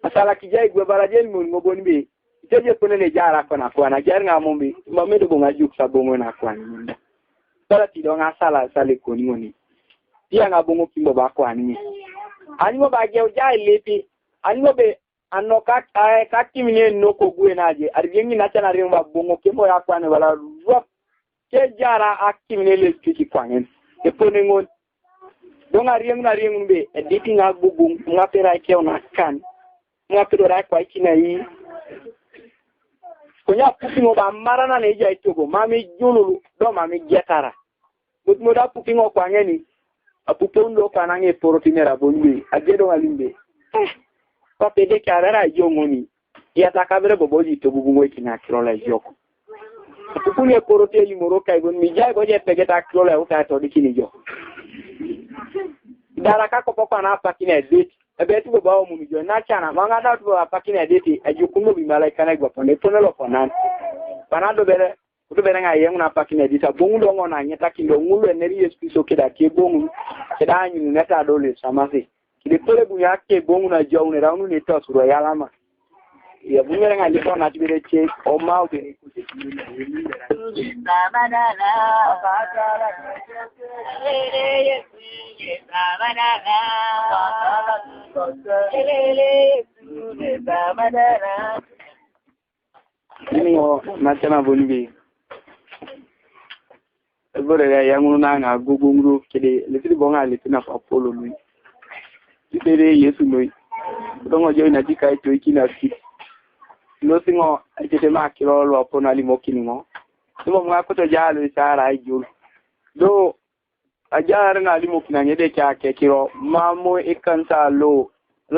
asala kijai gwe barajen mun ngoboni be iteje penele jara kwa na jar nga mombe mamedo bonga juk sabongo na kwa nyi sala ti do nga sala sale ko ni ngoni dia nga bongo kimbo ba kwa ni ani mo ba ge ujai lepi ani mo be anno ka kimine no ko gwe naje arjengi na chana ri mo bongo kimbo ya kwa ne wala rop ke jara akimine le kiki kwa nyen e pone ngon donga rieng be editi nga gugu nga pera ke ona kan nga pedo ra kwa ikina yi konya pukingo ba marana ne ja itogo mami jululu do mami getara mutmo da pukingo kwa ngeni apupondo kana nge porotinera bonwe agedo alimbe pa pede karara jongoni ya takabere boboji to bugungo ikina kirola joko apupune poroteli moroka igon mijai goje pegeta kirola uta to dikini jo daraka ko poko na pakine date ebe tu ba o mu jo na chana manga da tu ba pakine date ajukuno bi malaika na gwa pone ponelo ponan panado bere kuto bere nga yengu na pakine date bongulo ngona nyeta kindo ngulu eneri yesu so keda ke bongu keda nyu neta dole samase kide pole bu yake bongu na jo ne raunu ne to suro yalama ya bungere nga lipo na tibere che o mau be ini o matema bonbi ebore ya ngunu na nga gugungru kide letri bonga letina fa polo lui tibere yesu noi dongo jo ina dikai to ikina fit no singo ajete makiro lo pona limo kinimo simo mga koto jalo isara ajul do ajar nga limo kinanye de cha kiro mamo ikansa lo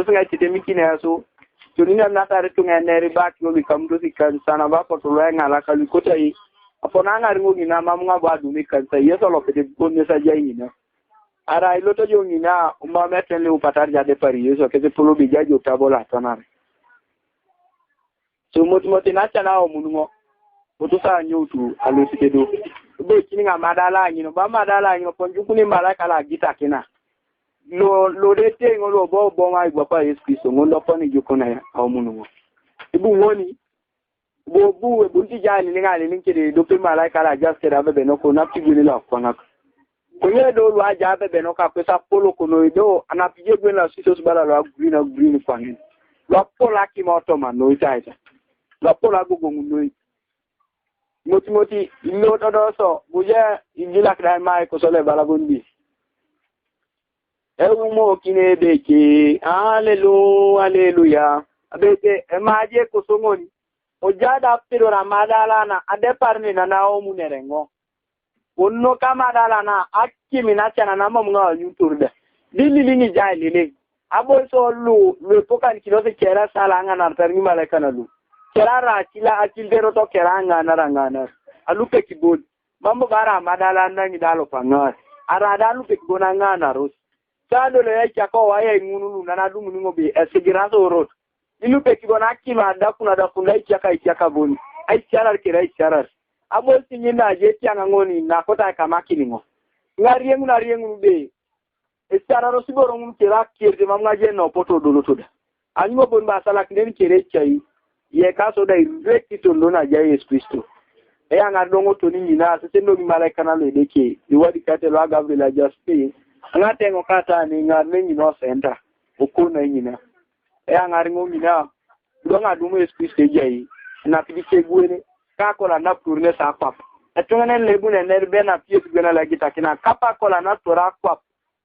singa ajete mikine aso tunina natare tunga neri bak yo bikamdo sikansa na ba poto lo nga la kalu kota yi apona nga ringo ngina mamu nga ba dumi kansa yeso lo pede bonne sa jayina ara iloto jo ngina umma meten le upatar jade pari yeso kete polo bi jajo tabola tonare so moti na chana o munungo otusa nyotu alositedo be kininga madala nyino ba madala nyino ponjukuni malaka la gita kina lo dete ngolo bo ngai gwa pa Yesu Kristo ngondo poni jukuna ya o munungo ibu woni bo bunti jali ngale linkede do pe malaka la just keda bebe no ko na piguni la kwanga ko yedo lo aja bebe no ka pesa polo ko no do anapije gwena siso subala lo green kwangeni lo pola ki moto man no itaita la pola gugu munoi moti ilo dodoso buje injila krai mai ko sole balagundi mo kine beke hallelujah abeke emaje ko songoni ojada piro ramadala na ade parni na nao munerengo onno kamadala na akimi na chana na mamunga yuturde dilili jai lele abo so lu pokan kilo se kera salanga na tarni malaka na lu kerara kila akildero to keranga narangana alupe kibod mambo bara madala ndangi dalo pangar ara dalu pe kibonanga na ros sado le ya ko waye ngunu na nadu muningo be esigirazo rot ilupe kibona kima dakuna dakuna ichaka boni ai charar kira charar abo sinyina je tianga ngoni na kota kama kilingo ngariengu be esararo siboro ngum kira kirde mamga je no poto dolotoda animo bon ba sala kinen kire chai ye kaso da ireki to ndona ja Yesu Kristo e anga dongo to ni na se ndo ni malaika na le deke ni wadi kate lo Gabriel just anga tengo kata ni ngar ni no center okuna nyina e anga ringo nyina donga dumo Yesu Kristo jai na pidike gwene ka kola na tourner sa pap atungane lebune nerbe na piet gwena la gitakina kapa kola na tora kwap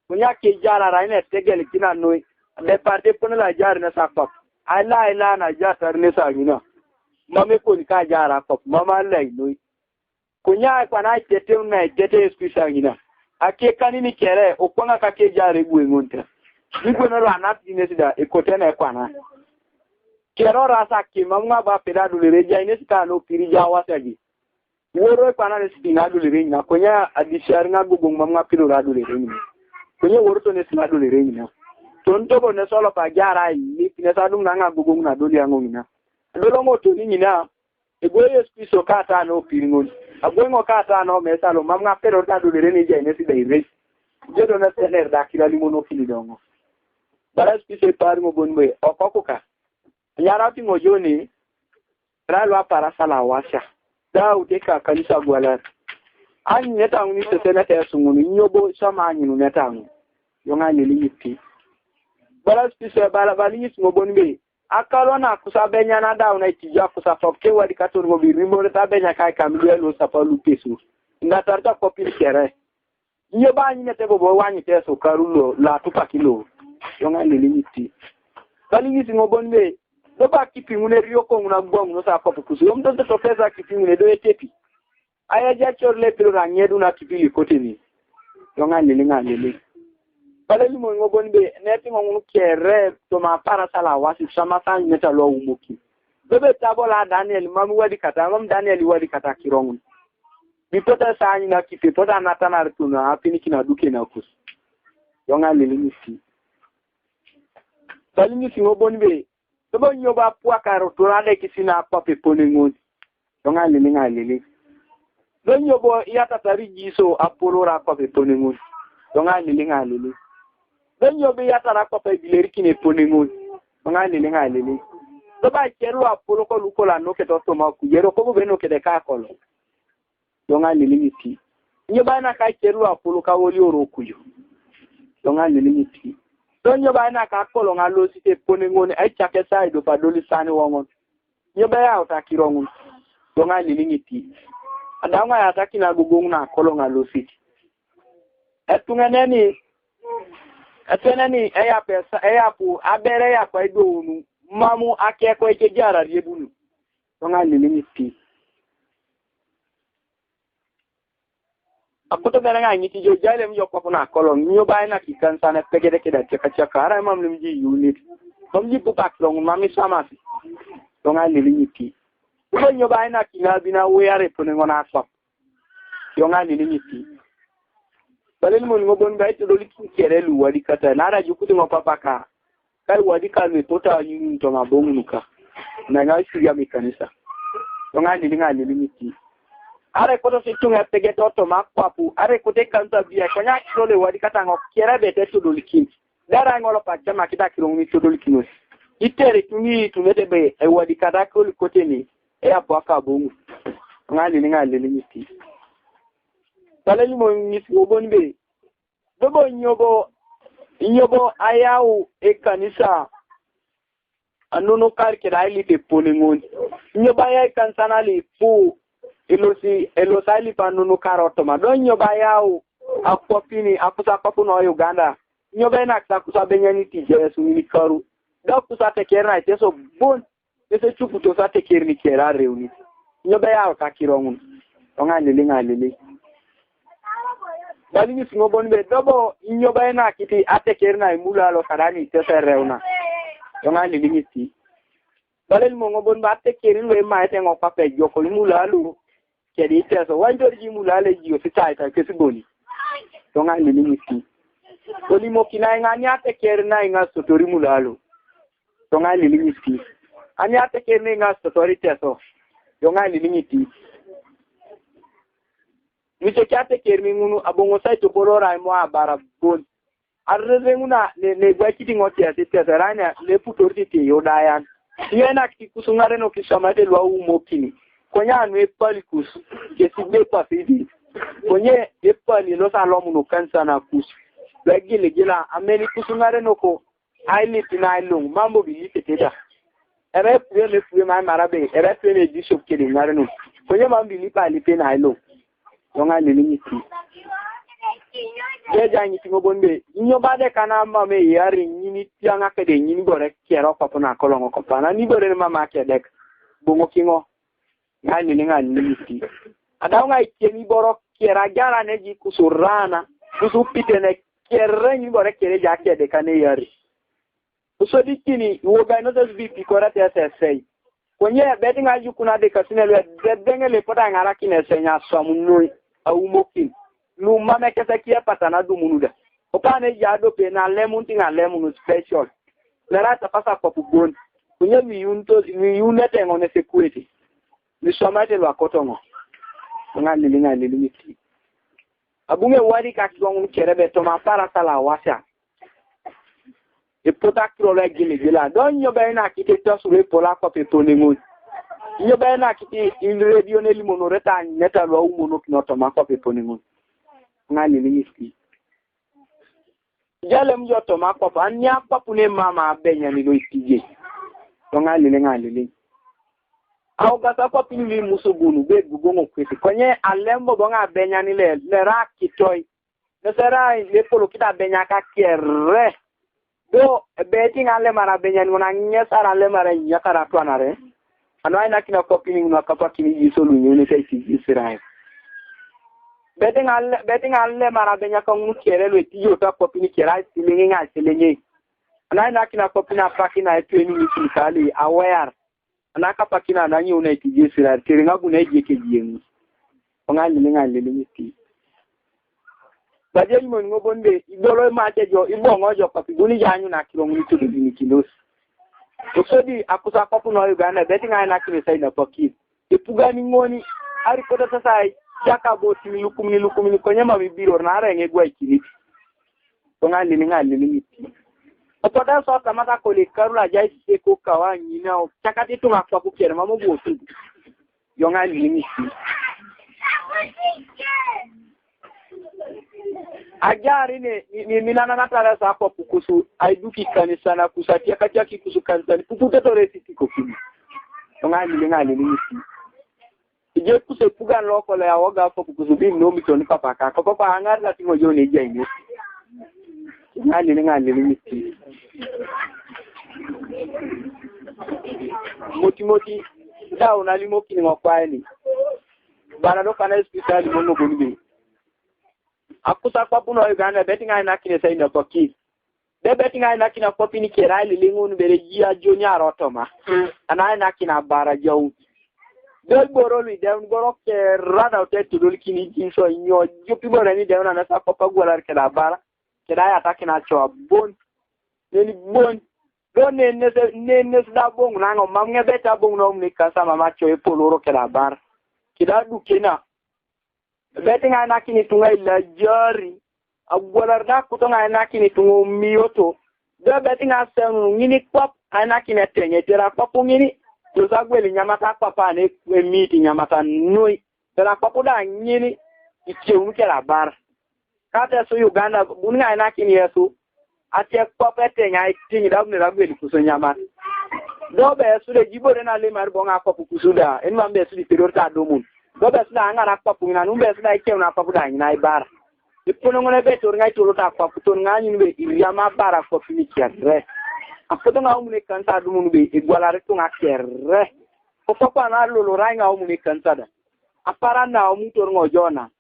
kunya ke jara raine tegel kina noi de parte pone la jar na sa pap ala na jatar ne sa ngina mame ko ni ka jara pap mama lai noi kunya kwa na tete na tete Yesu sa ngina ake kanini kere okwanga ka ke jare gwe ngonta bigwe no la na tinesida ekotena kwana kero rasa ki mamwa ba peda dulere jaine sika no pirija wasaji woro kwa na spina do le renya konya adishar nga gugong mamma pilo rado le renya konya woro to ne spina do le renya tonto bo ne solo pa jara yi ne sa dum nga gugong na do le ngomina do lo moto ni nyina egwe spiso kata no piringon agwengo kata no mesalo mamma pilo rado le renya je ne si dai re je do na tener da kila limono fili dongo bara spiso par mo bonwe okokuka yara ti ngojoni ralwa para sala washa da udeka kanisa gwala anyi neta nguni sesena te sungunu nyobo sama anyi neta ngu yonga liliti bala spise bala bali ngobonbe akalo na kusabenya na da una tija kusafokte wadi katur go birimbo ta benya kai kamlu lo sapalu pesu ngatarta kopi kere nyoba anyi nete bo wanyi te so karulo la tupa kilo yonga liliti bali ngobonbe doba kipingune rio ko nguna gbong no sa kopu kusu yom do to pesa kipingune do etepi aya ja chorle pilo ranyedu na kipili kotini yonga lele bale limo ngobonbe neti ngunu kere to ma para sala wasi sama san neta lo umuki bebe tabola Daniel mamu wadi kata ngom Daniel wadi kata kirongu bipota sanyi na kipi pota natana rtuna apini kina duke na kus yonga lele misi bale misi ngobonbe Tobo nyoba puwa karo turade kisina pape poningun. Yonga lele. Don nyobo yata tari jiso apolo ra pape poningun. Yonga lele. Don nyobe yata ra pape bileri kine poningun. Yonga lele. Toba keru apolo ko lukola no ke to ma ku yero ko beno ke de ka kolo. Yonga lele miti. Nyoba na ka keru apolo ka woli oro kuyo. Yonga lele miti. Donyo ba na ka kolo ngalo site ponengone ai chake side pa doli sani wongon nyoba ya utakirongun donga lilingiti adanga ya takina gugung na kolo ngalo site etunganeni eya pesa eya pu abere ya kwa idonu mamu akeko ekejara riebunu donga lilingiti akuto beranga ngiti jo jale mjo kwa na kolon nyo baina kikansa na pegede keda chaka ara mamle mji unit mamji pupak long mami samasi donga lili ngiti ko nyo baina kinga bina weare pone ngona kwa yonga lili ngiti balel mo ngobon baito do likin kerelu wadi kata nara jukuti ngopapaka kai wadi kalme tota yin to mabongunuka na nga shirya mekanisa donga lili ngiti are koto se tunga pege toto makwapu are kote kanta biya konya krole wadi katango kera bete to likin dara ngolo pa jama kita kironi to likin itere tuni tumete be e wadi kata ko kote ni e apo aka bomu ngali miti tale ni mo ngisi obonbe dobo nyobo ayau e kanisa anono kar kiraili te poningon nyoba ya kansana li fu elosali panono karoto ma don nyoba yao akopini akusa papuno Uganda nyoba na kusa benyani tije su ni karu da kusa tekerna teso bon ese chupu to sa tekerni kera reuni nyoba yao takirongun onga lele bali ni singo bonbe dobo nyoba na kiti atekerna imula lo karani tese reuna onga lele miti bali mo ngobon ba tekerin we ma ete ngopa pe joko imula lu kedi teso wanjor ji mulale ji ofita ita kesiboni tonga lili miti oli mo kina nganya tekerna inga sotori mulalo tonga lili miti anya tekerna inga sotori teso tonga lili miti mite kyate kermi ngunu abongo sai to bolora mo abara bon arre nguna ne gwakiti ngoti ate teseranya le putorti te yodayan yena kikusungare no kisamade lwa umokini konya anu epalikus kesibe pasidi konye epali lo salomu no kansa na kus bagile gila ameni kusungare no ko aili tinailung mambo bi teteda ere puye mai marabe ere puye bishop kede ngare no konye mambi lipa lipe na ilo yonga lilimiti deja nyi tingo bonbe nyo bade kana mame yari nyini tianga kede nyini bore kero papona kolongo kopana ni bore mama kedek bongo kingo ngani miti adaunga ikeni boro kera gara neji kusurana kusupite ne kere ni bore kere jake de kane yari usodikini woga no das bipi korate SSA Kwenye beti ngaji kuna de kasine le denge le pota ngara kine senya swamunoi au mokin. Lu mame kese kia patana du munuda. Opane jado pe na lemunti nga lemunu special. Nera tapasa kwa pugoni. Kwenye wiyunete ngone security. Nisomate lwa kotongo. Nga nilingiti. Abunge wadi kakiwangu kerebe toma para sala washa. E pota krole gila. Don yobe na kite tosure pola kwa petoningu. Yobe na kite in radio neli monoreta neta lwa umono kinotoma kwa petoningu. Nga nilingiti. Jale mjo toma kwa pa anya kwa pune mama abenya nilo itije. Nga nilingiti. Au gasa kwa pinili musugunu be gugongo kwesi. Kwenye alembo bonga abenya nile lera kitoi. Nesera le polo kita benya ka kere. Do beti ngale mara benya ni mona nyesara le mara nyakara twanare. Anwa ina kina kopini ngwa kapa kini jisolu nyone kai Israel. Beti ngale mara benya ka ngu kere lo tiyo ta kopini kera silinge. Anwa ina kina kopini afaki na etweni ni kali aware. Anaka pakina nanyi unaitije Israel kiringa gune jeke jiengu. Ngali miti. Baje mo ngobonde idolo mate jo ibongo jo papiguni janyu na kilongu ni tudu ni kilos. Usodi akusa papu no Uganda beti ngai na kile sai na paki. Ipugani ngoni ari koda sasa jaka boti lukumi kwenye mabibiro na renge gwa ikini. Ngali miti. Otoda so kamata kole karula jai seko kawanyi na chakati tunga kwa kukere mamo bosu. Yongali miti. Ajari ni minana natara sa kwa pukusu aiduki kanisa na kusatia katia kikusu kanisa ni pupute toresi tiko kini. Ngali miti. Ije kuse puga loko le awoga kwa pukusu bim no mitoni papa kaka. Papa angari la tingo jone jaini. Ngali miti. Moti da unalimo kini ngokwaeni. Bana do kana hospitali mono gonibe. Akusa kwa puno Uganda betting ai nakine sai na poki. De betting ai nakina kopi ni kerali lingun bere jia jonya rotoma. Ana nakina bara jaw. Del boroli de ngoro ke rada otetu dol kini jinso nyo jopi borani de na sa papa golar ke la bara. Keda ya takina cho bon. Neni bon. Do ne da bong nango mamnge beta bong no ni kasa mama cho e poloro ke la bara. Kida du kena. Betting ai nakini tunga ila jari. Agwalar da kutonga ai nakini tungo miyoto. Do betting ai senu ngini kwap ai nakini tenye tera kwapu ngini. Tuza gweli nyamata kwapa ne kwe miti nyamata nui. Tera kwapu da ngini ichi unuke la bar. Kata so Uganda buninga ai nakini yesu. Ate kwape tenye ai tingi da unira gweli kuso nyamata. Do be yesu de jibore na le marbonga kwapu kusuda. Enwa mbe yesu di periorita domun. Gobe sida angara kwapu ngina numbe sida ikeu na kwapu da ngina ibara. Ipono ngone beto ngai tolota kwapu ton ngani nube iriama bara kwapu ni kere. Apoto nga umune kansa dumu nube igwalare tunga kere. Kopapa na lolo rainga umune kansa da. Apara na umutor ngojona.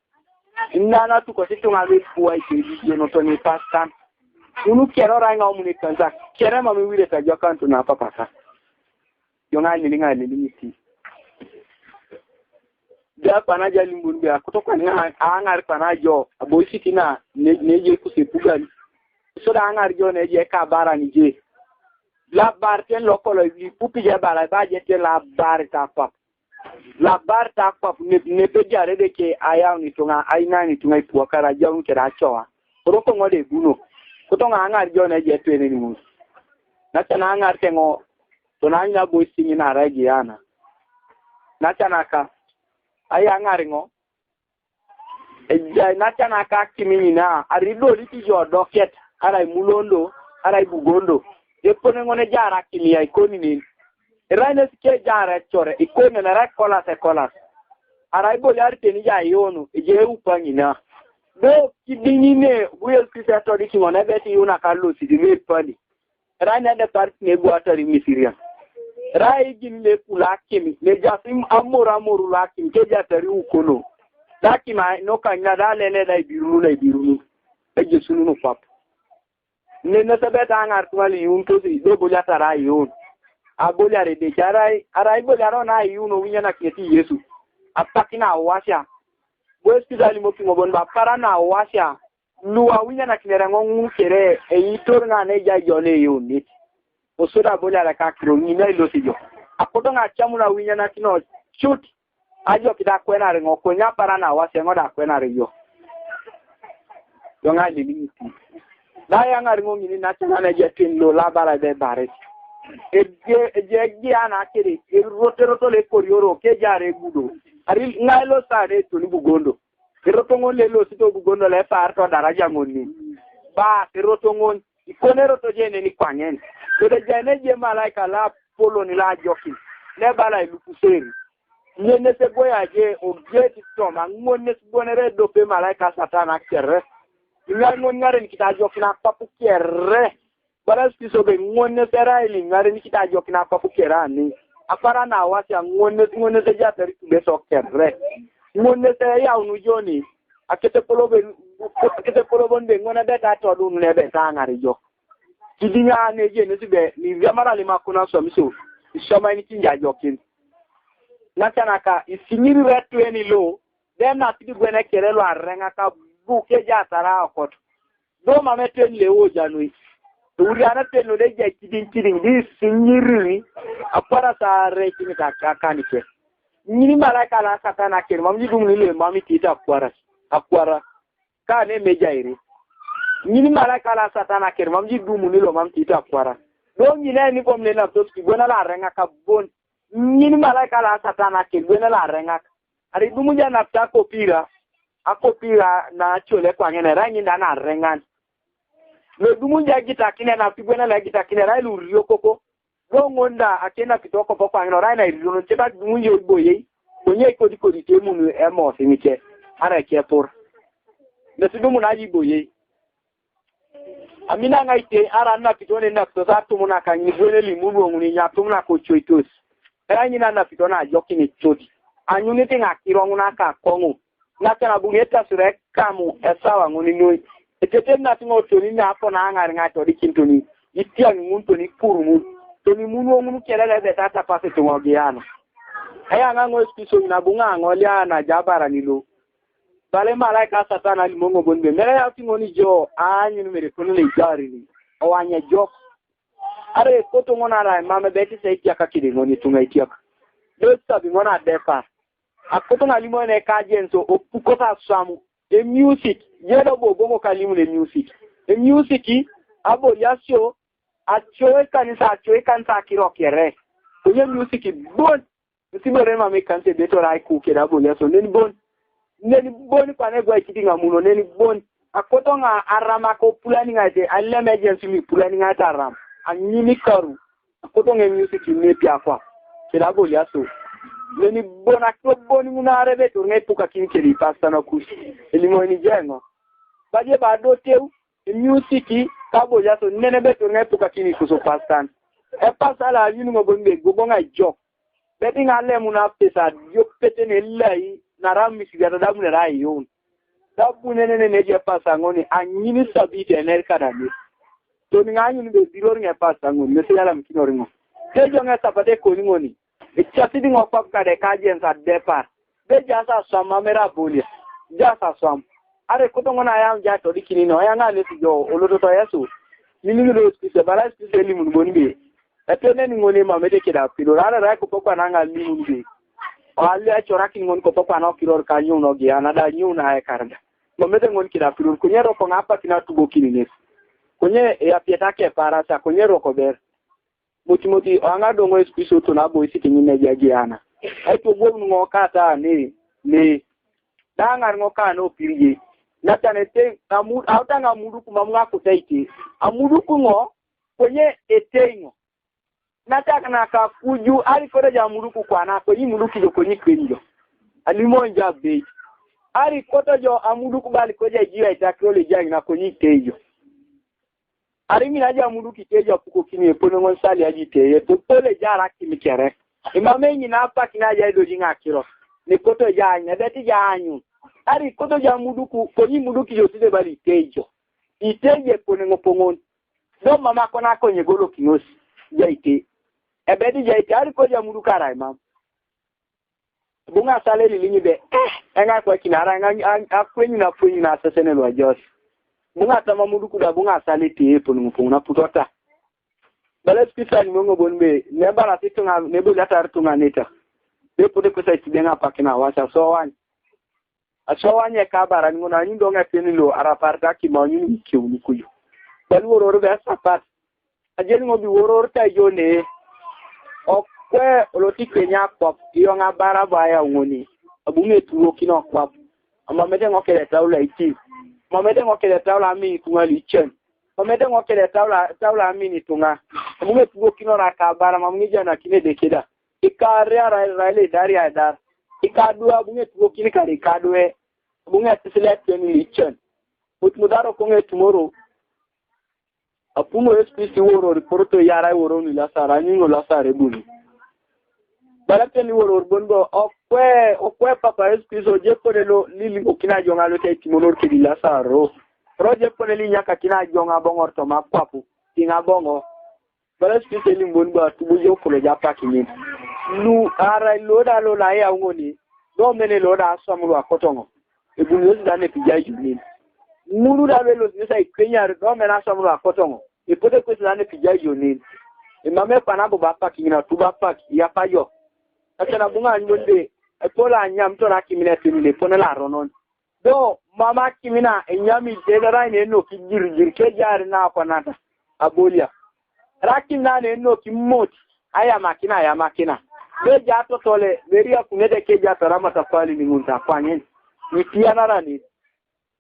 Indana tuko situnga lefuwa ikiri no toni pastan. Unu kero rainga umune kansa. Kere mami wile tajokantu na papaka. Yongali miti. Da panaja limbunbe kutoka ni angar panajo aboisiti na neje kusepuga so da angar jo neje ka bara nije la barten lokolo yi pupi je bara ba je te la barta pap ne pejare de ke aya ni tunga aina ni tunga ipuwa kara jawu ke da chowa roko ngode guno kutoka angar jo neje to ni mu na tana angar tengo to na nya boisiti na ragiana na tana ka aya ngaringo nacha na ka kimini na arido liti jo doket ara mulondo ara bugondo epone ngone jara kimi ay koni ni rane ske jara chore ikone na rakola se kolas ara ibo yarte ni ja yono je upangi na do kidini ne buyo kisa to diki ngone beti yuna kallo si di pani rane de part ne buatari misiria rai gille kulakim ne jasim amuru lakim ke jatari ukono lakima no kanya dalele dai birunu eje sunu no pap ne na sabeta angar twali yun to si do bola tarai yun aboli are de arai boli arona yuno winya na kiti Yesu apakina washa bo spiritually mo kingo bon ba parana washa luwa winya na kinera ngongu kere eitor na ne ja jole yoni osoda boli ara ka kiro ni na ilo sijo akoto nga chamuna winya na kino shoot ajo kita kwena rengo konya parana washa ngoda kwena reyo donga ni da ya ngari ngongi ni na tana na jetin lo la bara de bare eje ana kere roto le korioro ke jare gudo ari ngailo sare to ni bugondo roto ngole lo sito bugondo le parto daraja ngoni ba roto ngon ikone roto jene ni kwanyen to de jene je malaika la polo ni la joki le bala ilukuseri nyene se boya je objeti toma ngone se bonere do pe malaika satana kere ngon ngare ni kita jokina papu kere bara spiso be ngonne tera ili ngare ni kita jokina papu kera ni apara na wasi ngonne se jateri be so kere ngonne se ya unu joni akete polo bonde ngona beta to dum ne beta ngari jo kidinya ne je ne sibe ni zamara le makuna so miso isoma ni kinja jokin natanaka isinyiri wetu eni lo dem na tidi gwene kere lo arenga ka buke jatara akot do mamete le o janui uri anate no de je kidin di sinyiri apara sa rekini ka kanike nyini malaka la satana kere mamji dum ni le mami tita akwara ka ne mejairi nyini malaka la satana kere mamji dum ni lo mam tita akwara do nyine ni pomne na to ski gwena la renga ka bon nyini malaka la satana kere gwena la renga ari dumu jana ta kopira akopira na chole kwa ngene rangi ndana rengan le dumu jagita kine na pigwena la gita kine ra lu rio koko do ngonda akena kitoko poko ngino ra na rio cheba dumu yo boye konye ko di temu emo sinike ara kepor le dumu na boye amina ngaite ara na pitone na to za tumu na kanyi bwele limunu nguni nya tumu na ko choitos rangi na pitona jokini choti anyuni tinga kirongu na ka kongo na tana bungeta sure kamu esawa nguni noi etete na tingo toni na hapo na ngari ngato dikintoni itia ngunto ni kurumu toni munu ngunu kelele de tata pase to giano aya ngango spiso na bunga ngolia na jabara nilo bale malaika satana limongo bonbe mere ya tingo ni jo anyu ni mere kono le jari ni o anya jo are koto ngona ra mama beti sai tia kakide ngoni tunga itia do sabi ngona defa akoto na limo ne kajenso opukota samu the music yedo bobo kalimu le music abo yasio achoe kanisa kirokere oye music bon sibere mama kante beto rai ku keda bo yaso neni bon kwa ne gwa kidinga muno neni bon akoto nga arama ko pulani ngate alle emergency mi pulani ngata aram anyini karu akoto nga music ne pia kwa keda bo yaso leni bona ko boni munare beto ngai puka kinkeli pasta na kushi elimoni jengo baje ba do teu music kabo yaso nene beto ngai puka kini kuso pastan e pasta la yinu ngo bombe gobo ngai jo beti ngale muna pesa yo pete ne lai na ram misigara da mun rai yon da bunene ne je pasta ngoni anyini sabite enerka da ni to ni nganyu ni be diror ngai pasta ngoni mesela mkinori ngo tejo ngai sapate ko ni ngoni ichasidi ngopap kade kajen sa depart be jasa sama mera bolia jasa sam are koto ngona yam jato dikini no yanga le tijo olodo to yesu nini ro spise bala spise limun bonbe etene ni ngone mamede kida piro ara ra ko pokwa nanga limun be ali achora kin ngon ko pokwa no kiror ka nyu no gi ana da nyu na e karda mamede ngon kida piro kunye ro ko ngapa kina tugo kini nes kunye ya pieta ke para sa kunye ro ko ber mutimoti anga dongo spiso to na boy siti nyine jagiana ai to gom ngo kata ni dangar ngo kana opiriye natanete amu autanga muduku mamwa kutaiti amuduku ngo kwenye etengo nataka na ka kuju ali kore ja muduku kwana ko yi muduku jo konyi kwenjo alimonja be ali koto jo amuduku bali koja jiwa itakole jani na konyi tejo arimi na ja muduki teja puko kini epono ngon sali ajite to tole jara kimi kere imame nyi na pa kina ja do jinga kiro ni koto ja anya beti ja anyu ari koto ja muduku konyi muduki jo tide bali tejo iteje pono ngopongon do mama kona konye golo kinosi ja ite Ebedi je tari ko ja mudu karai mam. Bunga sale linyi be enga kwa kinara nga akwenyi na kwenyi na sasene lo jos. Bunga tama mudu kuda bunga sale tie ponu pona putota. Bale spisa ni mongo bonbe ne bara situnga ne bu latar tunga neta. Be pote ko sai tibenga pakina wasa so wan. Aso wanye ka bara ni ngona nyindo nga penilo araparta ki mawni kiwu kuyu. Bal wororo be sapat. Ajeni ngobi wororo ta yone. Okwe oloti Kenya pop iyo nga bara baya ngoni abume tuwo kino kwap amamede ngokele tawla iti mamede ngokele tawla mi tunga lichen mamede ngokele tawla mi ni tunga abume tuwo kino raka bara mamnija na kine dekeda ikare raile dari adar ikadu abume tuwo kini kare kadwe abume select ni lichen mutmudaro konge tomorrow apumo espisi woro reporto yara woro ni la sara ni no la sare buni Balate ni woro bongo okwe papa eskizo je ponelo lili okina jonga lo te timonor ke di la saro roje poneli nyaka kina jonga bongor to mapapu tinga bongo balate eskizo li bongo tubu jo polo japa kini lu ara loda lo la ya ngoni do mene loda asamu akotongo ebunyo zane pija yuni mulu da lo zisa ikenya do mena asamu akotongo epote ko zane pija yuni imame panabo bapa kini na tuba pak ya payo Achana bunga nyonde epola nyam to na kimina timile ponela ronon do mama kimina enyami dedara ne no kijirjir ke jar na konata abolia rakina ne no kimot aya makina be jato tole beria kunede ke jato ramata kwali ni munta kwanyen ni tiana rani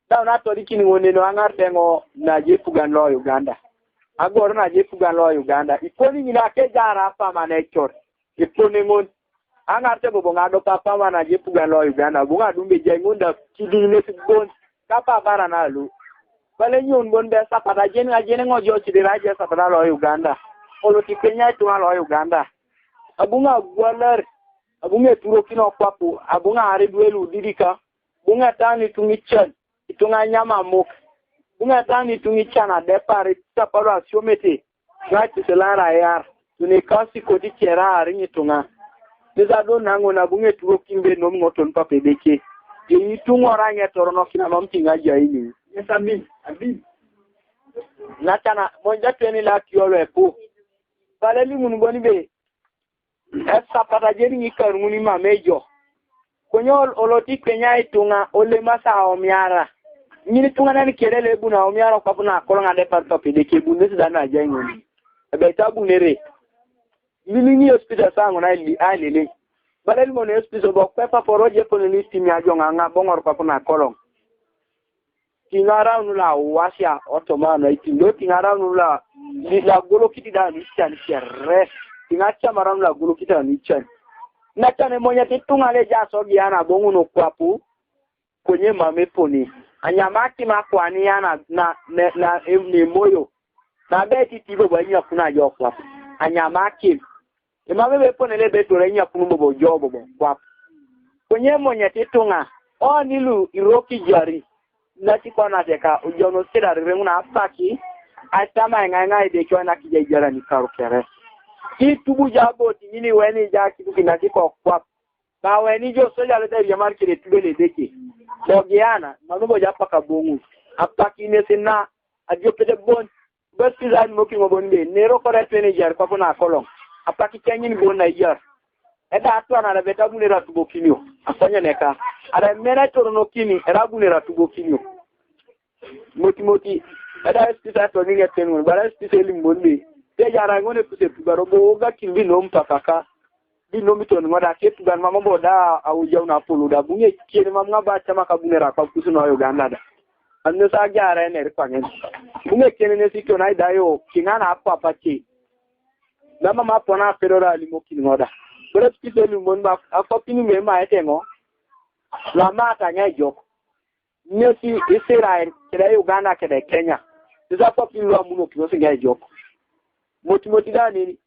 da na to dikini wone no angartengo na jepugan lo Uganda agoro na jepugan lo Uganda ikoni ni na ke jara pa manechor ikoni ngon Angarte bobo ngado papa wana jepuga lo Uganda bunga dumbe jengunda kidine sibon kapa bara nalu bale nyon bon be sapata jeni ngojo chidiraje sapata lo Uganda olo tikenya tu lo Uganda abunga gwaler abunga turo kino kwapu abunga aridwelu didika bunga tani tungichan itunga nyama mok bunga tani tungichana depare tapalo asiomete ngati selara yar tunikasi kodi chera arinyitunga Nisa do nango na bunge tuwo kimbe nom ngoton pa pedeke. Yi tungo range torono kina mamti ngaji aini. Yes, amin. Natana, monja tweni la kiyolo epo. Baleli munuboni be. Esa patajeri ngika nguni mamejo. Konyo oloti Kenya itunga ole masa omiara. Nyini tunga nani kelele ebu na omiara kwa puna kolonga depa pa pedeke. Bunesi dana ajayi nguni. Ebe itabu nere. Milingi hospital sango na alele balel mon hospital bo pepa poroje poneli timia jonga nga bongor pa na kolong tingara nula wasia otomana itindo tingara nula la golo kitida ni chan serre tingacha maram la golo kitida ni chan na tane monya titunga le jaso giana bonguno kwapu kwenye mameponi anyamaki makwani yana na ni moyo na beti tibo banya kuna jo kwapu anyamaki Imame beponele beto renya kunu bobo jobo kwa. Kwenye monya titunga o nilu iroki jari nati kona teka ujono sira renguna apaki atama nganga de kwa na kijajara ni karukere. Ki tubu jabo tinini weni jaki tukinati kwa. Ba weni jo soja le de yamar kire tubele deke. Logiana manubo japa kabongu. Apaki nesina adio pede bon. Basi zani moki ngobonde nero kore twene jar kwa na kolong. Apaki kenyin go na yar eda atwa na beta bunera tubo kinyo afanya neka ada mena torono kini era bunera tubo kinyo moti eda spisa to ninga tenu bara spisa limbonde te jara ngone puse tubaro bo ga kimbi no mpakaka bi no miton ngoda ke tugan mama boda au jauna pulu da bunye kire mamga ba chama ka bunera kwa kusuno Uganda da anno sa jara ne rpangen bunye kenene sikyo na idayo kingana apa pachi Nama mapona perora limoki ngoda. Bere pise limonba akopini mema etengo. La mata nyajo. Nyesi Israel kede Uganda kede Kenya. Disa popini lo muno kino singa job. Moti dani.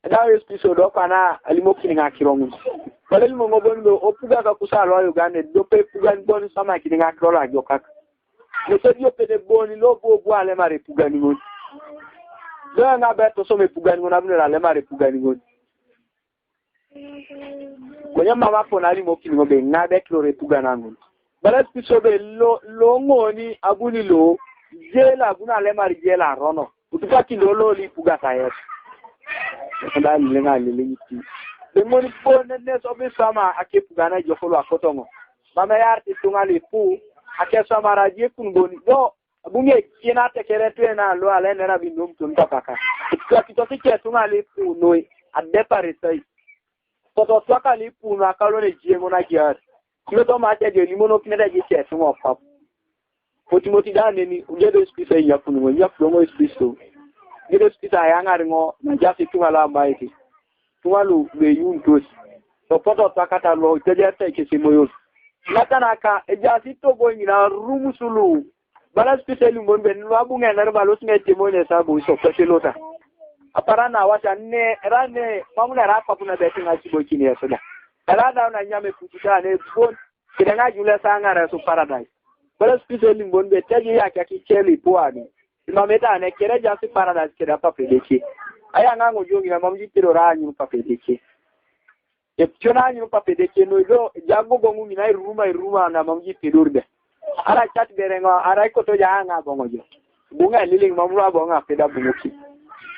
Dawe spiso do kana alimoki nga kirongu. Bere limongo bondo opuga ka kusalo Uganda dope puga boni sama kidinga krola jokak. Nyoso dio pede boni lo bo ale mare puga ni ngoni. do nga beto so me pugani ngona bunela le mare pugani ngoni konya mama pona ali mo kini ngobe nga betlo re pugana ngoni bala spiso be lo ngoni abuni lo jela buna le mare jela rono utuka kilolo li pugata yes nda le nga le liti le moni pone ne so be sama ake pugana jofolo akotongo mama yarti tungali pu ake sama raje kungoni do bunge kina tekere tena lo ale nera bindum tunta kaka kwa kitosi ke tungali pu noi adepare sai toto twaka li pu na kalone jiengo na kiar kilo to ma te de limono kineda je che tumo pap potimoti dane ni ungedo spisa ya kunu ya flomo spiso ngedo spisa ya ngaringo na jasi tungala maiti tungalu be yuntos to poto twaka ta lo teje te ke simoyo natanaka ejasi to go ngina rumusulu bala spesiali mbonbe nwabu ngena balo singe timone sabu so peselota aparana wacha ne rane mamuna rapa kuna betinga chibo chini ya soda alada una nyame kututa ne bon kidenga jule sanga ra so paradise bala spesiali mbonbe teji yake akicheli poani imameta ne kereja si paradise kida papedeki aya ngango jongi na mamji tiro ranyu papedeki epchona nyu papedeki no do jago bongu mina iruma na mamji tidurde ara chat berengo ara ko to janga bongojo bunga liling mamura bonga peda bunguki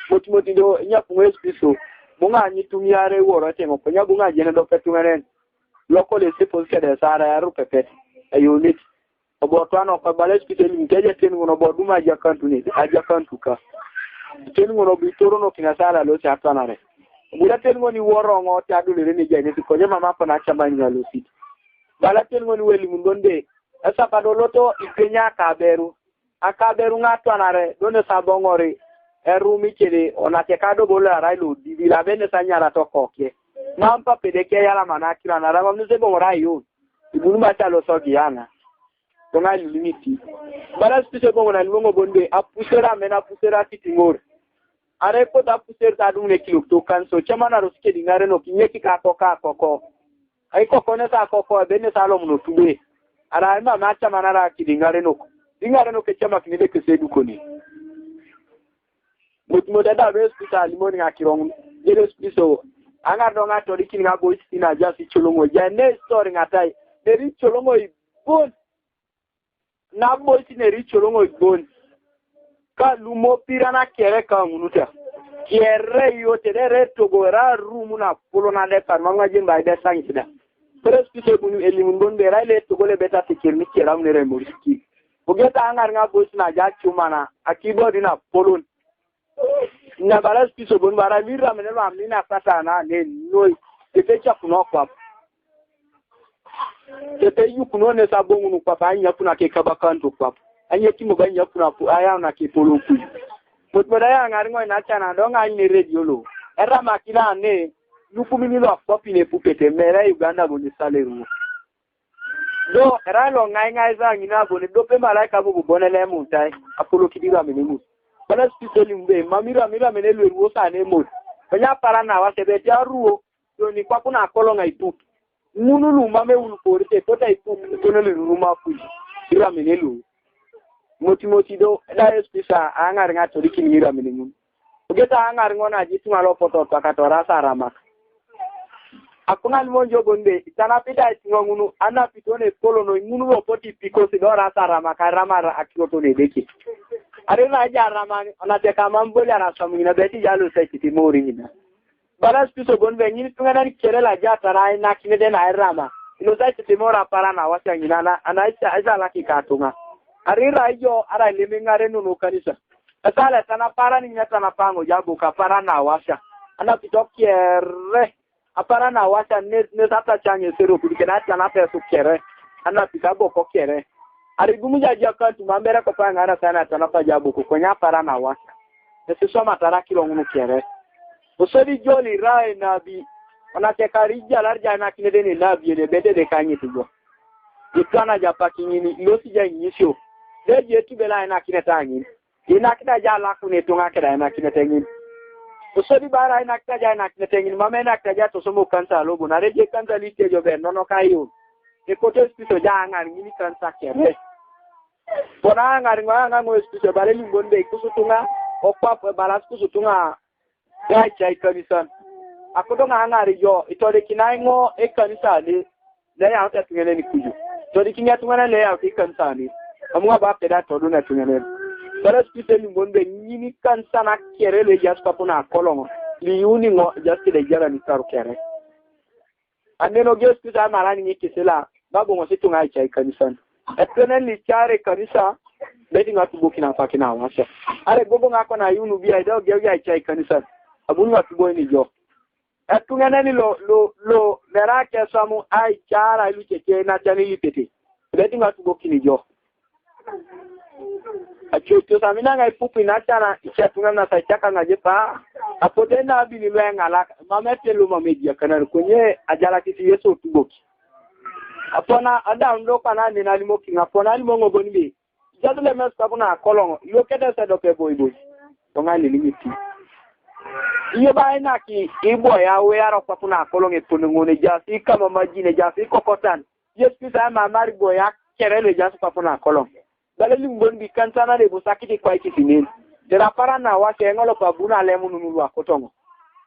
moti do nya punwe spiso bunga ni tumiare woro tengo ponya bunga jene do petungaren loko le sepo kede sara ya rupepet ayunit obo twano ko bale spiso ni teje tengo no boduma ja kantuni aja kantuka tengo no bitoro no kinasala lo cha twanare bula tengo ni woro ngo ta dulere ni jene ko je mama pa na chambanya lo sit bala tengo ni weli mundonde esa padoloto ikenya akaberu ngatwanare done sabongori eru michele onatekado bola railo dibila bene sanyara tokoke mampa pedeke yala manakira na rama mnuse bongorayo ibuluma chalo sogiana tonga limiti bala spise bongona libongo bonde apusera titingor are ko da puser ta dumne kilo to kanso chamana roske dingare no kinyeki ka koko ai koko ne sa koko bene salom no tube ara ma macha manara kidingare no ke chama kinede ke sedu koni mutmoda da be hospital limoni ngakirong jere hospital anga donga to dikini ngabo isina jasi cholongo jane story ngatai deri cholongo ibon na bo isine ri cholongo ibon ka lumo pirana kere ka munuta kere yo tere to go ra rumu na polona de par manga jimba de sangida presque bunu elimun bon be raile to gole beta tikirni kiram ne remorski bugeta angar nga bosna ja chumana akibo dina polon na balas piso bon bara mira menelo amina patana ne noi tetecha kuno kwa tete yukuno ne sabongu kwa anya kuna ke kabakanto kwa anya kimo banya kuna aya na ke polon ku mutmoda ya ngar ngo na chana donga ni radio lo era makina ne lukumini lo apopi ne pupete mere Uganda boni saleru do ralo ngai za ngina boni do pe malaika bu bonele mutai apolo kidiga menimu bala spesiali mbe mira menelu ruo sa ne mo kanya para na wa sebeti aruo do ni kwa kuna kolonga itu munulu mame ulu porite tota itu tonele ruma fu mira menelu moti do da spesa angar ngato dikini mira menimu ugeta angar ngona jitu ngalo foto takatora sarama akungal monjo bonde itana pita ngunu ana pitone kolono ngunu opoti piko sidora sarama karama akioto ne deki arena jarama ona te kama mbole ara samina beti jalo sai timori ina balas piso bonde ngini tungana ni kerela jata rai na kinede na rama ilo sai timora para na wasa ngina ana isa laki katunga arira hiyo ara limingare nunu kanisa asala tana para ni nyata na pango jabu kapara na washa ana pitokiere apara na washa ne tata chanye sero kudikena tana peso kere ana pitabo ko kere arigumu jaji akantu mambera ko panga ana sana tana pa jabo ko konya para na washa ese soma taraki ngunu kere osodi joli rai nabi ona tekarija larja na kinede ni nabi ne bede de kanyi tugo itana japa kinyini losi ja nyisho deje tubela na kineta anyi ina kida jala kunetunga kida na kineta ngini usodi bara ina kaja na kinetengini mama ina kaja to somo kansa logo na reje kansa lite jo be nono kayo e kote spiso ja ngar ngini kansa kere pona ngar ngwa ngo spiso bare lingonde kusutunga okwa po balas ku sutunga ya chai kanisa akodo nga ngari yo itode kinai ngo e kanisa le ya ta tungene ni kuju to di kinya tungana le ya kanisa ni amunga ba peda to do na tungene balas ku se ni bonde nyini kanisa na kere le jas kapuna kolongo li uni ngo jas de jara ni taru kere aneno ges ku sa marani ni kisela babu ngo situnga chai kanisa etene li chare kanisa beti ngatu bukina fakina washa ale gogo ngako na yunu bia ido gege chai kanisa abunu ngatu boy ni jo etungene ni lo mera ke samu ai chara ilu cheke na tani lipete beti ngatu bukini jo achoto samina ngai pupi na tana ichatunga na sachaka ngaje pa apote na bini lwenga mamete lu mamedia kana kwenye ajala kiti yeso tuboki apona ada ndo kana ni nalimo kinga pona limo ngoboni bi jadule mes kabuna kolongo yo kete se do ke boy to ngali limiti iyo ba ina ki ibo ya we aro kabuna kolongo tunu ngone jasi kama majine jasi kokotan yesu sa ma mari boya kerele jasi kabuna kolongo dale limbon bi kantana le busakiti kwa iki tinin dera para na wa ke ngolo kabuna le mununu wa kotongo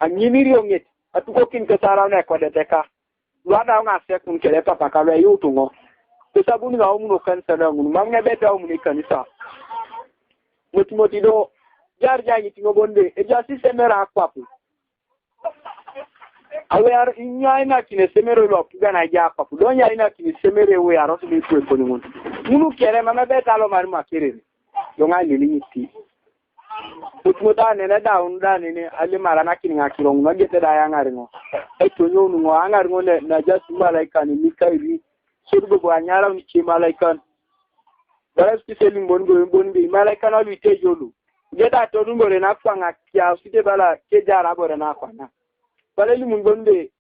anyimiri onget atuko kin ke sara na kwa deteka wada nga sekun kele papa ka le yutungo sabuni ga umuno kanisa na ngunu mamnya beta umuni kanisa moti do jarja ni tingo bonde e jasi semera akwapu awe ar inya ina kine semero lo kuga na ja akwapu donya ina kine semere we aro tuli ku ko ngun munu kere mama beta lo mari makere yo nga ni niti mutmuta ne na daun da ne ali mara na kine ngakiro ngete da ya ngari ngo e to nyonu ngo angari ngo na jasi malaika ni mikairi surgo bo anyara ni chi malaikan daras ki selim bonbi malaikan alu ite jolu geta to ngore na kwanga kya site bala ke jara bore na kwana bale li mun bonbe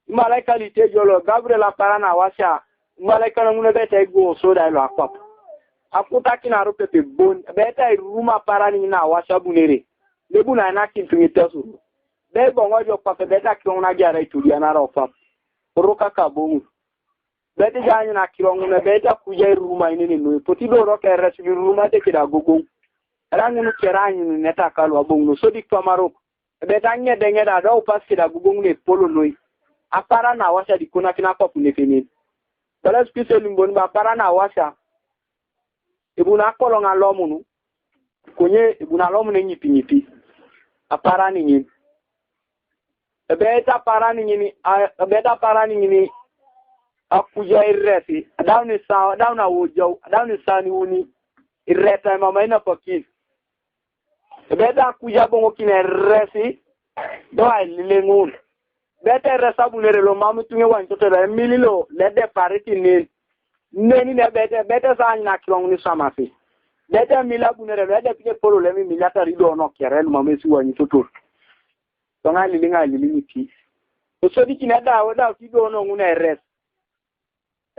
malaika li ite jolo gabriel aparana washa malaikan mun beta go so da lo akwap akuta kina ro pepe bon beta ruma parani na washa bunere lebu na na kin tumita suru be bongo jo pa beta kiona jara itudia na ro pap roka kabongu beti janyu na kirongu na beta kuja ruma ini no poti do ro ke resu ruma de kida gogo rangu no keranyu ni neta kalwa bongo so dik to marok beta nye de ngeda do pas kida gogo ne polo noi apara na washa dikuna kina pop ne fini dala spesial mbon ba para na washa ibuna kolonga lomunu konye ibuna lomunu nyipi apara ni nyi beta para ni ni akuja irresi dawna wojo dawni sani woni irreta mama ina pakis beta kuja bongo kine resi do ay lilengun beta resa bunere lo mamu tunge wan to da mililo le de pariti ni neni ne beta sa na kilong ni samasi beta mila bunere le de pike polo le mi milata rido no kerel mamu si wan to to ngali lilingi so di kine da ti do no ngune res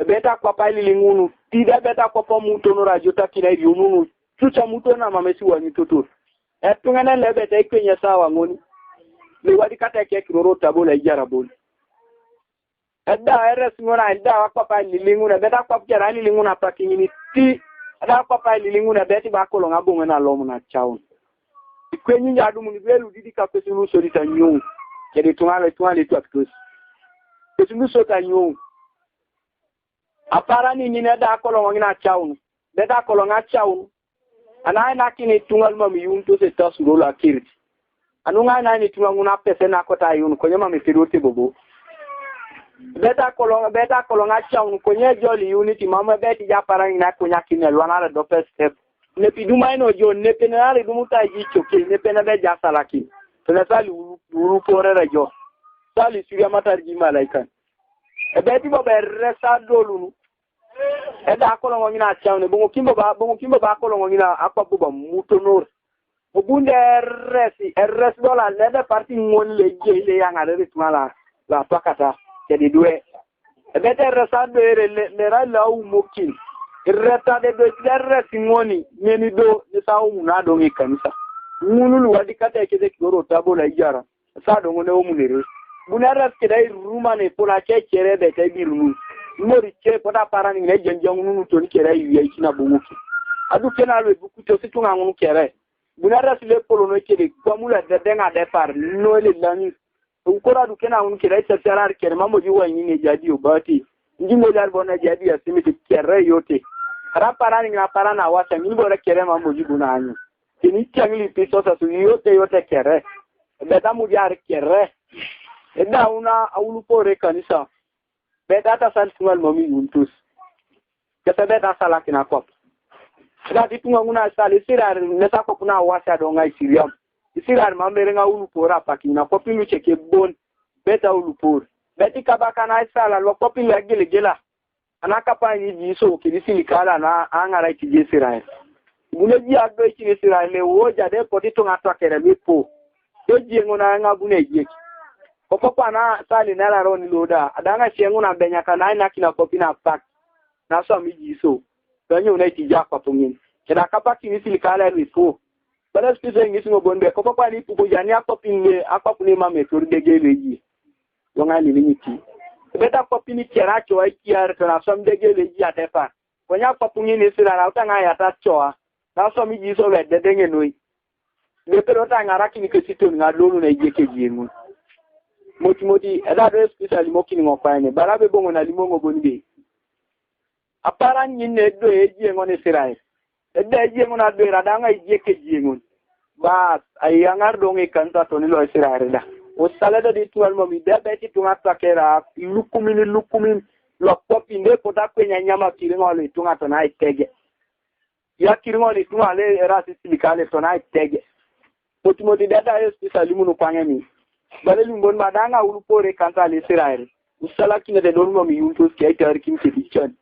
beta kwa pali lingunu tida beta kwa pa muto no radio takina yununu chucha muto na mamesi wani toto etungana le beta ikwenye sawa ngoni le wadi kata ke kiroro tabola ijara bol ada rs ngona ada kwa pali linguna beta kwa pjara ni linguna pakini ti ada kwa pali linguna beti bakolo ngabonga na lomu na chaun ikwenye njadu muni velu didi ka kwesulu so ditanyu kede tungale tu aktos kwesulu so tanyu apara ni nyine da kolongo ngina chaunu beta kolonga chaunu ana na kini tungal mami yunto se tasuro la kirti anunga na ni tunga nguna pese na kota yunu konye mami firote bobo beta kolonga chaunu konye joli unity mama beti ja para ina konya kine lwana do first step ne piduma ino jo ne penale dumuta jicho ke ne penale ja salaki tena sali uru pore rejo sali suria matarji malaikan beti bobe resa dolunu eda kolongo ngina chaune bongo kimbo ba kolongo ngina akwa buba mutonor obunde rs dola lede parti ngon le jele yanga re tumala la pakata kedi due beti resa do le ra la u mokin reta de do rs ngoni nyeni do ni sawu na do ngi kanisa munulu wadi kata kede koro tabola ijara sa do ngone o munere bunara kedai ruma ne pola chere de tebi rumu mori che pota parani ne jenjong nunu to ni kere yi kina bunguki adu kena le buku to situ ngunu kere bunara sile polo no kede kwamula de denga de par no le lani ukora du kena un kire ta tarar kere mamoji wani ne jadi obati njimo dar bona jadi ya simiti kere yote raparani na parana wasa ni bora kere mamoji buna anyu kini changli piso sa su yote kere beta mujar kere eda una aulu pore kanisa beta ta sal tumal mami untus kata beta sala kina kop da ditunga una sale sirar neta ko kuna wasa do ngai siriam sirar mamere nga ulu pora pakina kopi lu cheke bon beta ulu por beti kabaka na sala lo kopi la gela anaka pa ni jiso kidisi kala na angara tije sirar bune ji agbe chini sirar le woja de potito ngata kere mipo do jengo na nga bune je kopa na sali na la roni loda adanga chengo na benya kana na kina kopi na pak na so mi jiso danyo na tija kwa pungin keda kapa kidisi kala mipo bala spise ngisi ngo bonbe ko papa ni puko jani akopinle akopune mame tur de geleji yonga ni limiti beta kopini kera cho ai kiar to na som de geleji atepa konya papungi ni sira na utanga ya ta choa na so mi jiso le de denge noi le pero ta ngara kini ke sito nga lolu na ijeke jiengu moti eda do spise limo kini ngo paene bala be bongo na limo ngo bonbe apara nyine do ejiengo ni sira edda jengon adbe radanga ijeke jengon bas ayangar donge kanta to ni lo sirare da o salada di tual mo mi da beti tunga takera lukumin lo popi nde ko da kwenya nyama kiringo le tunga to na itege ya kiringo le tunga le rasi silikale to na itege potimo di data yo salimu no pangemi bale lumbon madanga ulupore kanta le sirare usala kine de normo mi yuntos ke itar kim ke dichon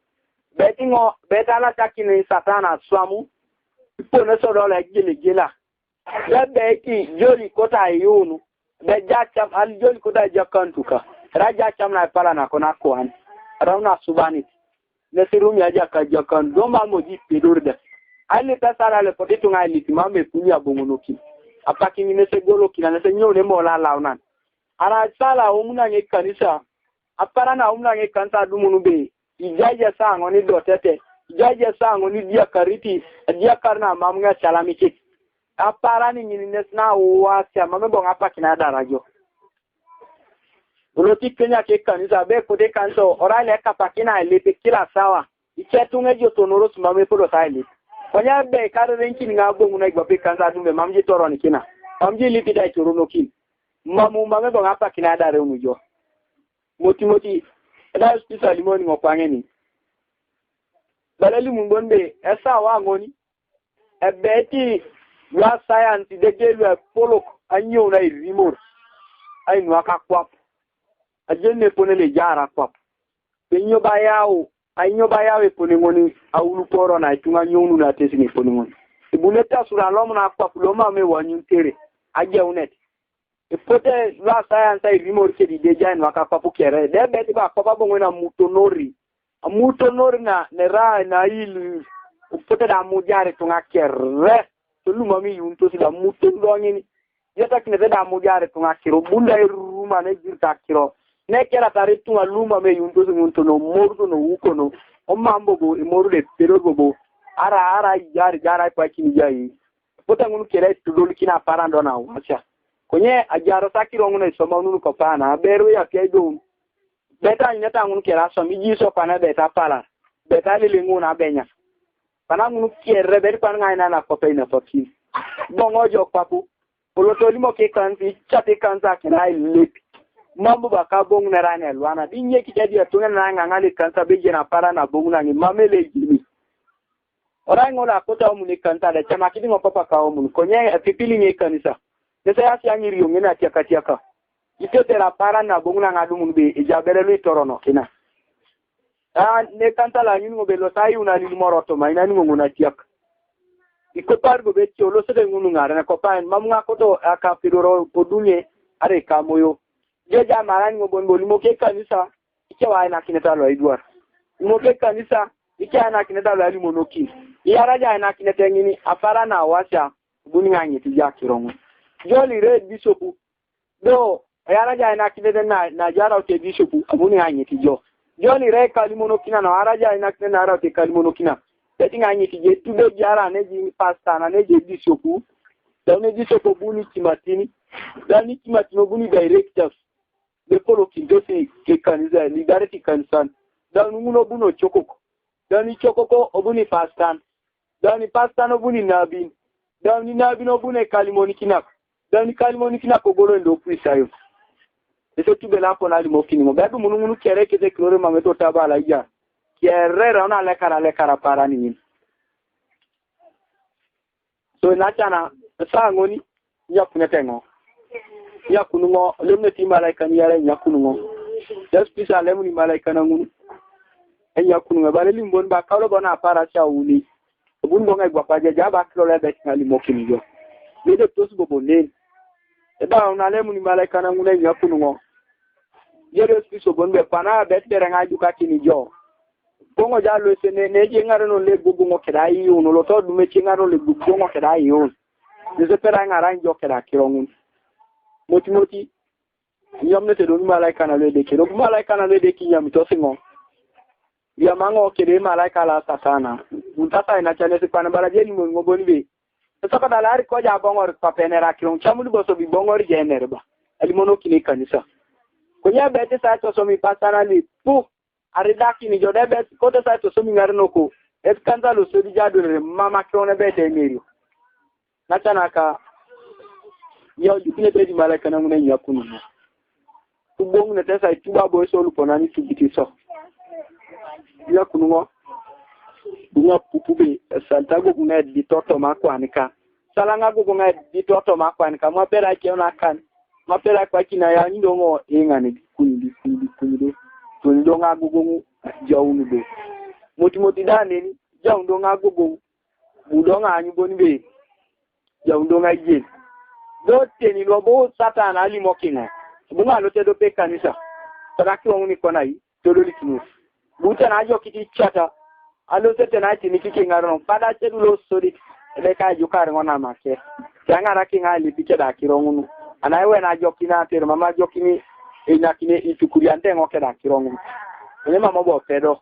betingo betala takine satana swamu pone soro la gela ya beti joli kota yunu be jacham al joli kota jakantuka raja cham na pala na kona kwan rauna subani ne sirum ya jaka jakan doma moji pedurde ali tasara le potito ngali timame kunya bongonoki apaki ni se golo kina ne se nyone mola launan ara sala umuna nge kanisa apara na umuna nge kansa dumunu be ijaje sango ni dotete ijaje sango ni dia kariti dia karna mamnga chalamiki apara ni nesna uwasya mamebo ngapa kina darajo uloti kenya ke kanisa be kode kanso orale kapakina lepe kila sawa ichetunge jotonoro sumame podo saili konya be kare renki nga bongu na igba pe kansa dumbe mamji toroni kina mamji lipi dai torono kin mamebo ngapa kina dare umujo moti eda spisa limoni ngopangeni balali mumbonbe esa wa ngoni ebeti wa science de gelu polo anyo na remote ai no akakwa ajene ponele jara kwa penyo bayao ainyo bayawe poni ngoni awulu poro na itunga nyonu na tesi ni poni ngoni ibuleta sura lomu na kwa loma me wanyu tere aje unet ipote wa science ai remote ke di deja no akakwa pukere de beti ba kwa bongo na mutonori na nera na ilu upote da mujare tunga kere tulu mami yunto sila mutonongi ni yata kine da mujare tunga kiro bunda ruma ne jirta kiro ne kera tare tunga luma me yunto sunto no mordo no uko no omambo go imoru de pero go ara jara pa kini jai pota ngunu kere tudol kina parando na wacha konye ajaro takiro ngune soma ngunu ko pana beru ya kaido beta nyata ngunu kera so mi jiso pana beta pala beta lele nguna benya pana ngunu kere ber pan ngaina na ko peina fokin bongo jo papu poloto limo ke kanti chate kanza kina ile mambo baka bongu na rane lwana dinye kijadi ya tunga na ngangale kansa beje na para na bongu na ni mamele jimi orango la kota mu ni kanta da chama kidi ngo papa ka mu konye pipili ni kanisa nesa ya siangi riyo ngena tiaka ite la para na bongu na ngadu mu be ejabere lu torono kina ne kanta la nyingo be lo tayi una ni moroto maina ni ngo na tiaka iko pargo be cholo se ngunu ngara na kopa mamunga koto aka piroro podunye are kamoyo jeja marani ngobonboli moke kanisa ikewa ina kineta lo idwar moke kanisa ike na kineta lo ali monoki yaraja ina kineta ngini afara na washa buninga ngiti jakirongo joli red bishopu do yaraja ina kineta na jara ote bishopu buninga ngiti joli re kalimonokina na yaraja ina kineta na ote kalimonokina tetinga ngiti je tudo jara ne ji pastor na ne je bishopu dani diso ko buni timatini dani timatino buni directors de polo kindosi ke kanisa lidarati kansan dani uno buno chokoko dani chokoko obuni pastan dani pastan obuni nabin dani nabin obune kalimoni kinak dani kalimoni kinak ogolo ndo prisayo eso tubela pona limokini mo bedu munu kere kete klore mameto tabala ya kere rauna lekara para ni so nachana sangoni nyakunetengo nyakunungo lemneti malaika ni yare nyakunungo just pisa lemni malaika nangunu nyakunungo bale limbon ba kawlo bona para cha uli bundo ngai gwa paje jaba klore bet ngali mokini yo lede tosu bobo nen eba una lemni malaika nangunu nyakunungo yere spiso bonbe pana bet terenga juka kini jo bongo jalo sene neje ngaro no le gugu ngo kedai uno lo to dume chingaro le gugu ngo kedai un nese pera ngara njo keda kirongun moti nyamne te don malaika na le de kiro malaika na le de kinyam to singo ya mango kede malaika la satana untata ina chane se pana baraje ni ngo boni be to ka dalari ko ja bongo pa penera kirong chamulu boso bi bongo ri jener ba ali mono kini kanisa ko nya bete sa to so mi pasana pu aridaki ni jode bet ko to sa to so mi ngarno ko et kanza lo so di jadore mama krone bete merio nachanaka yo dukine bedi malaika na ngune yakunu tubong ne tesa tuba boy so lu ponani tubiti so yakunu ngo bunga pupube santago kuna di toto makwanika salanga go kuna di toto makwanika mo pera ke ona kan mo pera kwa kina ya ndo ngo ingane kundi to ndo nga gugu jawunu be moti dane ni jaw ndo nga gugu budo nga anyu boni be jaw ndo nga je do teni lo bo satan ali mokinga bunga lo te do pe kanisa taraki woni kona yi to do likinu buta na jo kiti chata alo te na tini kike ngaro pada te lo sori le ka ju kar ngona make tanga ra kinga li piche da kirongunu anaiwe na jo kina te mama jo kini ina kine itukuri ante ngoke da kirongunu ne mama bo pedo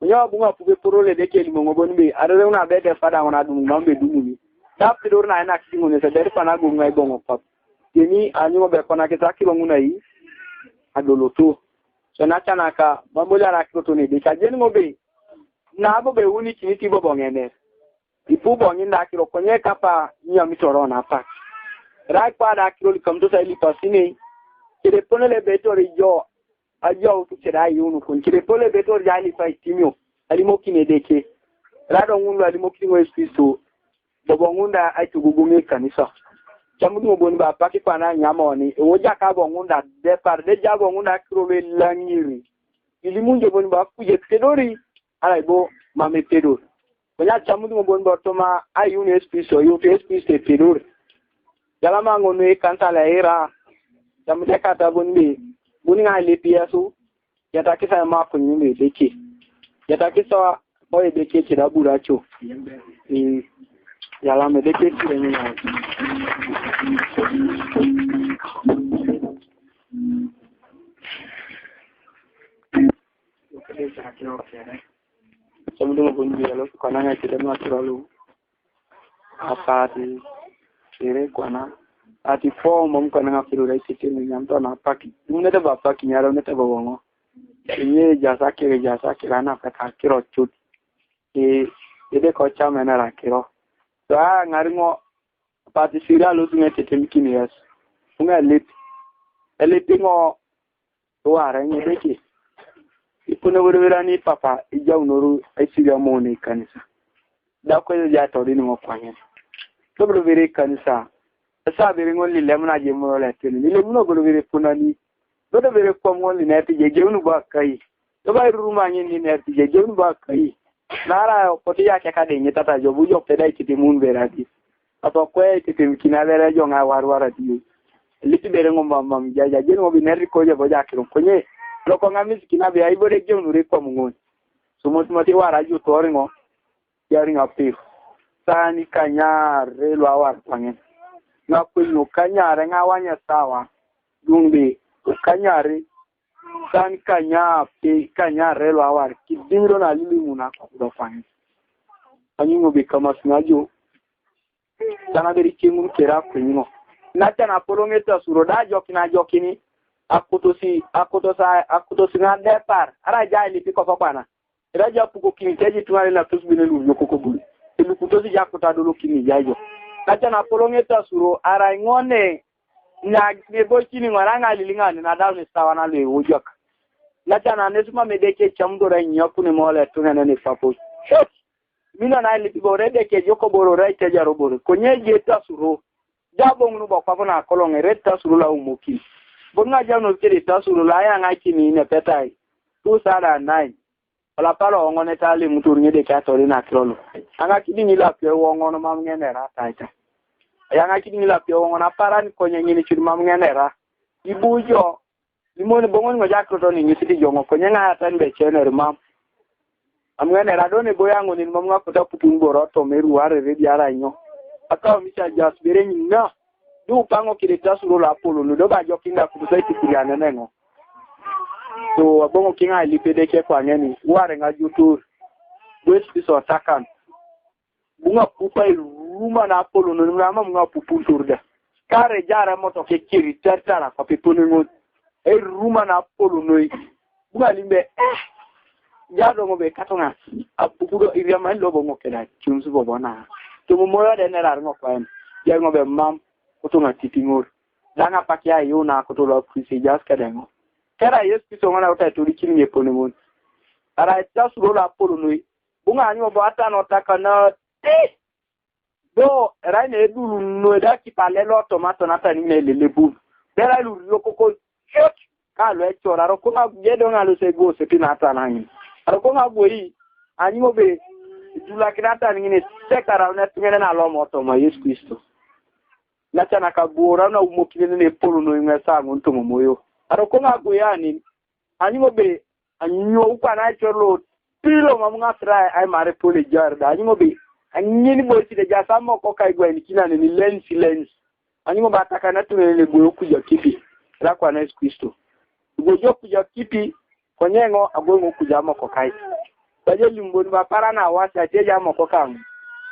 nyo bunga pube porole de ke limongo bonbe arere una bede fada ngona dum mambe dumuni tap tidor na ina kingu ne se der pana gunga ibongo pap yeni anyo be kona ke takiro nguna yi adoloto so na chanaka mambola ra kito ne de ka jeni ngobe na bo be uni kiniti bo bongene ipu bongi nda kiro konye kapa nya mitoro na pa rai kwa da kiro likamto sa ili pasine kire ponele betori jo ajo tu kira yunu kun kire pole betori jali fa timio alimokine deke rado ngulu alimokine wespiso bobongunda aitugugume kanisa chamudu boni ba paki pana nyamoni oja ka bongunda de par de jabo ngunda krowe langiri ilimunje boni ba kuje pedori alaibo mame pedori konya chamudu boni ba toma ayunu espiso yo espiso pedori yala mangono e kantala era chamude kata boni buni nga le piasu yata kisa ma kunyi me deke yata kisa boye deke kira buracho yala me deke kire ni na Samudum bunyi yalo kana nga kire ma turalu apati kire kwana ati form mom kana nga kiro rai sike ni nyamto na paki ne da ba paki nyaro ne ta ba wongo ye jasa kire na ka kiro chut de ko cha mena ra kiro so ngari ngo pati sira lo tunga tetem kini yes tunga lip ngo to ara ni deki ipuna wura ni papa ijaw noru ai sira mo ne kanisa da ko ya to ri ngo kwanya to bro vere kanisa sa bere ngoli lemna je mo la teni ni lemno golo vere punani do do vere ko ngoli neti je jewnu ba kai to bay ruma ni neti je jewnu ba kai nara poti ya ka de ni tata jo bujo pedai kiti mun vera di ato ko e kiti kina vere jo nga warwara di liti bere ngomba mam jaja je no bi neri ko je boja kiro konye loko ngami kina be ai bore jewnu re ko mun so moti wara ju toringo yari ngapi sani kanyare lo awar pangen na kwino kanyare nga wanya sawa dumbe kanyare san kanyare lo awar kidiro na lili muna ko do fani anyingo be kama sinajo sana beri kingu kera kunyo na tana polongeta suro da jokini akutosi na depart ara jali piko fakwana raja puko kiniteji tuwale na tusbine lu yoko bulu ilu kutosi jakuta dolo kini jajo na tana polongeta suro ara ngone na nebo chini ngwaranga lilingani na dawo ni sawa na le ujok na tana nesuma medeke chamdora nyoku ni mole tungene ni fapo mina na ili borede ke joko boro raite jaroboro konye jeta suro jabo ngunu bokwa na kolonge reta suro la umuki bonga jano kiri ta suro la ya ngaki ni ne petai 2009 ala palo ongone tali muturnye de katori na krolo anga kidini la pe wongono mamngene ra taita anga kidini la pe wongona parani konye ngini chidu mamngene ra ibujo limone bongon ngoja kroto ni ngisidi jongo konye nga tan be chener mam amngene ra done boyango ni mamnga kuta putungboro to meru ware re biara nyo akaw misha jasbere nyina du pango kireta suro la polo no doba jokinga kusaiti kuriana nengo so abongo kinga lipede ke kwa nyeni ware nga jutur west piso takan bunga pupa ruma na polo no ngama mga pupu turda kare jara moto ke kiri tertara kwa peponi ngo ruma na polo no bunga limbe jado ngo be katonga apupudo iriama lobo ngo keda chunsu bobona to moyo de nerar ngo kwa ya ngo be mam kutunga titingor danga pakia yuna kutola kwisi jaska dengo kera yesu so ngana uta turi kinye ponemon ara tasu la polo noi bunga anyo bo atano takana do raine dulu no da ki palelo tomato nata ni lele bu bera lu yokoko shot ka lo echora ro kuma gedo ngalo se go se pinata nani ro kuma boyi anyo be dula kinata ni ne sekara na tingena na lo moto ma Yesu Kristo na chana kabura na umokile ne polo no ngasa ngonto moyo ro kuma goyani anyo be anyo ukwa na chorlo pilo mamunga try ai mare pole jarda anyo be anyini bosi de jasa moko kai gwen kina ni lens animo bataka na tunele goyo kuja kipi la kwa na Yesu Kristo goyo kuja kipi konyengo agongo kuja moko kai baje limboni ba parana wasa teja moko kangu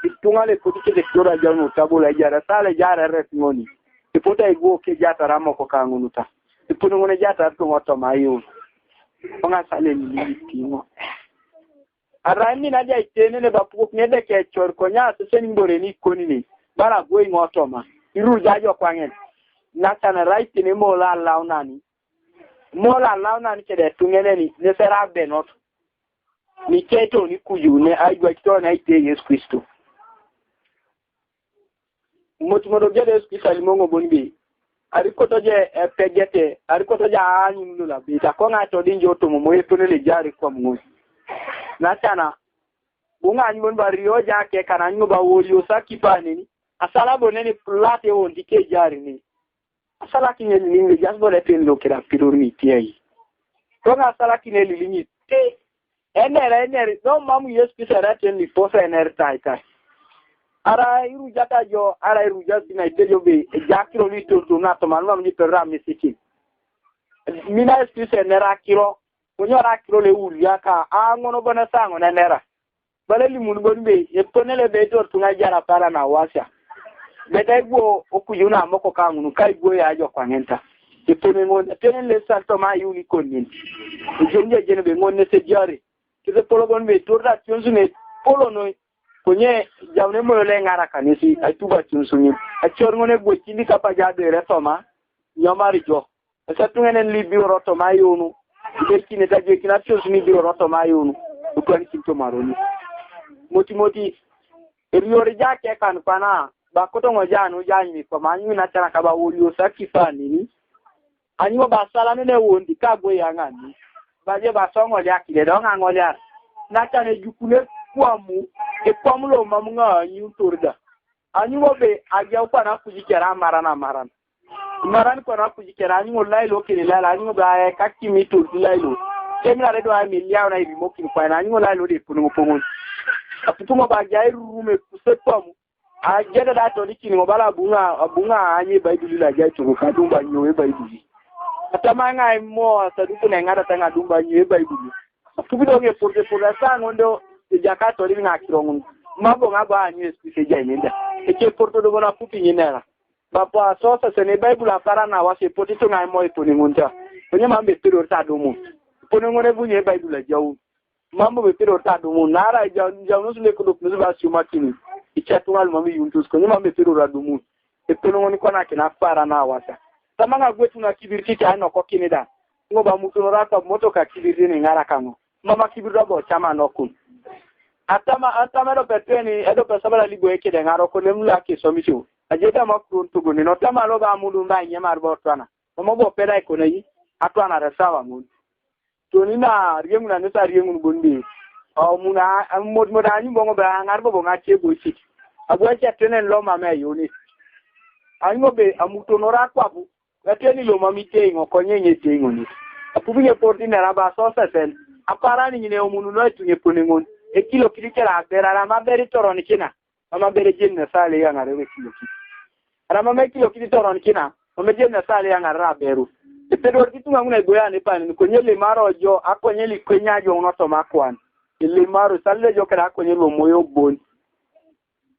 itungale kutike de kura janu tabula jara sale jara resmoni ipota igo ke jata ramoko kangu nuta ipuno ngone jata to ngoto mayo onga sale ni timo arami na dia itene ne bapu ngede ke chor konya seni mbore ni koni ni bara going otoma iru jajo kwangen na sana right ni mola launani kede tungene ni ne sera benot ni keto ni kujune aigwa kitona ite Yesu Kristo motumodo gede Yesu Kristo limongo bonbi arikoto je pegete arikoto ja anyu nula bita konga to dinjo to mo yetonele jari kwa mngozi na sana bunga anyimon bario jake kana nyuba woli osakipane ni asala bonene plate on dike jari ni asala kinye ni jasbo le pen lokira pironi tiai tonga asala kinye lilinyi te enere no mamu Yesu kisara ten ni posa ener taita ara iru jata jo ara iru jasi na itejo be jakiro ni to na to manwa ni perra misiki mina Yesu kisara nera kiro kunyora kiro le ulia ka angono bona sango na nera baleli mun bonbe yeponele be to tunga jara para na washa bedego okuyuna moko kangu kai go ya jo kwangenta yepone ngon tenele salto ma yuni konin jonje jene be ngon ne se jare kize polo bonbe torda tionzu ne polo no kunye jawne mo le ngara kanisi atuba tionzu ni achor ngone go chindi kapa jade retoma nyomari jo asa tungene libi roto ma yunu berkine taje kina tionzu ni bi roto ma yunu ukani kinto maroni moti eriori jake kan pana bakoto ngojanu janyi kwa manyu na tana kaba woli osakifani ni anyo basala ne wondi kagwe yangani baje basongo yaki de donga ngolya na tane jukule kwamu lo mamunga anyu turda anyo be agya kwa na kujikera marana kwa na kujikera anyo lailo kilala anyo ba kakimi turdi lailo kemira redo a milia na ibimoki kwa na anyo lailo de pungu aputumo bagya rume kusepamu ajeda dato dikini ngobala abunga anyi baibuli la jai tuko kadumba nyowe baibuli atamanga mo saduku na ngata tanga dumba nyowe baibuli tubido nge porte por la sango ndo jakato li na kirongo mambo ngaba ni spise jainenda eke porto do bona pupi nyinera bapa sosa se ne bible apara na wase potito ngai mo iponi ngunta onye mambe piro ta do mu poni ngone bunye bible jawu mambo be piro ta do mu nara jawu sule ko do ba siuma kini ichatu ngal mami yuntus ko nyama be piro ra do mu e poni ngoni kona kina para na wasa tamanga gwetu na kibiriti ta no ko kinida ngoba mutu no rata moto ka kibiriti ni ngara kango mama kibiriti bo chama no kun atama do peteni edo pesabala ligo eke de ngaro ko nemla ke somisho ajeta makuru tugo ni no tama lo ba mudu mba nyama bo twana mo bo pera ko nayi atwana resawa mun to ni na riengu na nesa riengu bondi o muna moda ni bongo ba ngarbo bonga chego chi agwa cha tenen lo mama yoni ango be amuto no rakwa bu ateni lo mami te ngo konyenye te ngo ni apubinye porti na raba so sesen aparani ni ne omunu no etunye poningon e kilo kilikera bera la mabere toroni kina mama bere jinna sale ya ngare kilo kiti ara mama kilo kiti toroni kina mama jinna sale ya ngara beru e pedo kitunga ngune goya ne pani ko nyele maro jo akonyeli kwenya jo unoto makwan ile maro sale jo kera akonyelo moyo bon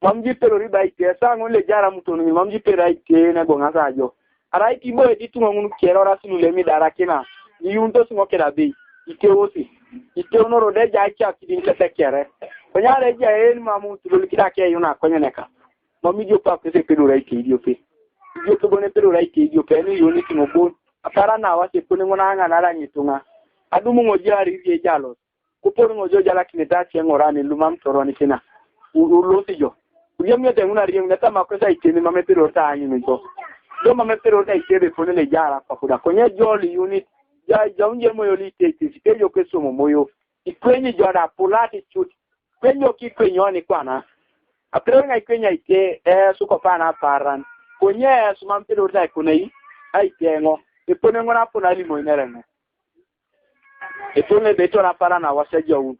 mamji pero riba ite sango le jara mutonu mamji pero ite na gonga sajo ara ikibo editunga ngunu kero rasulu le mi dara kina yunto singo kera be ite wosi ite onoro de ja cha kidin kete kereonyare ja en mamu tulul kida ke yuna konyeneka mami jo pa pese pedo rai ke dio pe dio to bone pedo rai ke dio pe ni yoni tingo bon apara na wase pone ngona nga na la nyitunga adumu ngojari rie jalo kuporo ngojo jala kineta che ngorani lumam toroni kina ulosi jo uyamye te nguna rie ngata makosa iteni mame pedo ta anyi njo do mame pedo ta itebe pone le jara pa kuda konye joli unit ja unje moyo litete sikejo keso moyo ikwenye jora pulati chuti kwenyo kikwenyoni kwana aprenga ikwenya ite suko pana paran konye sumampiro ta kunai aitengo ipone ngona pona limo inerenge ipone beto na parana wasejo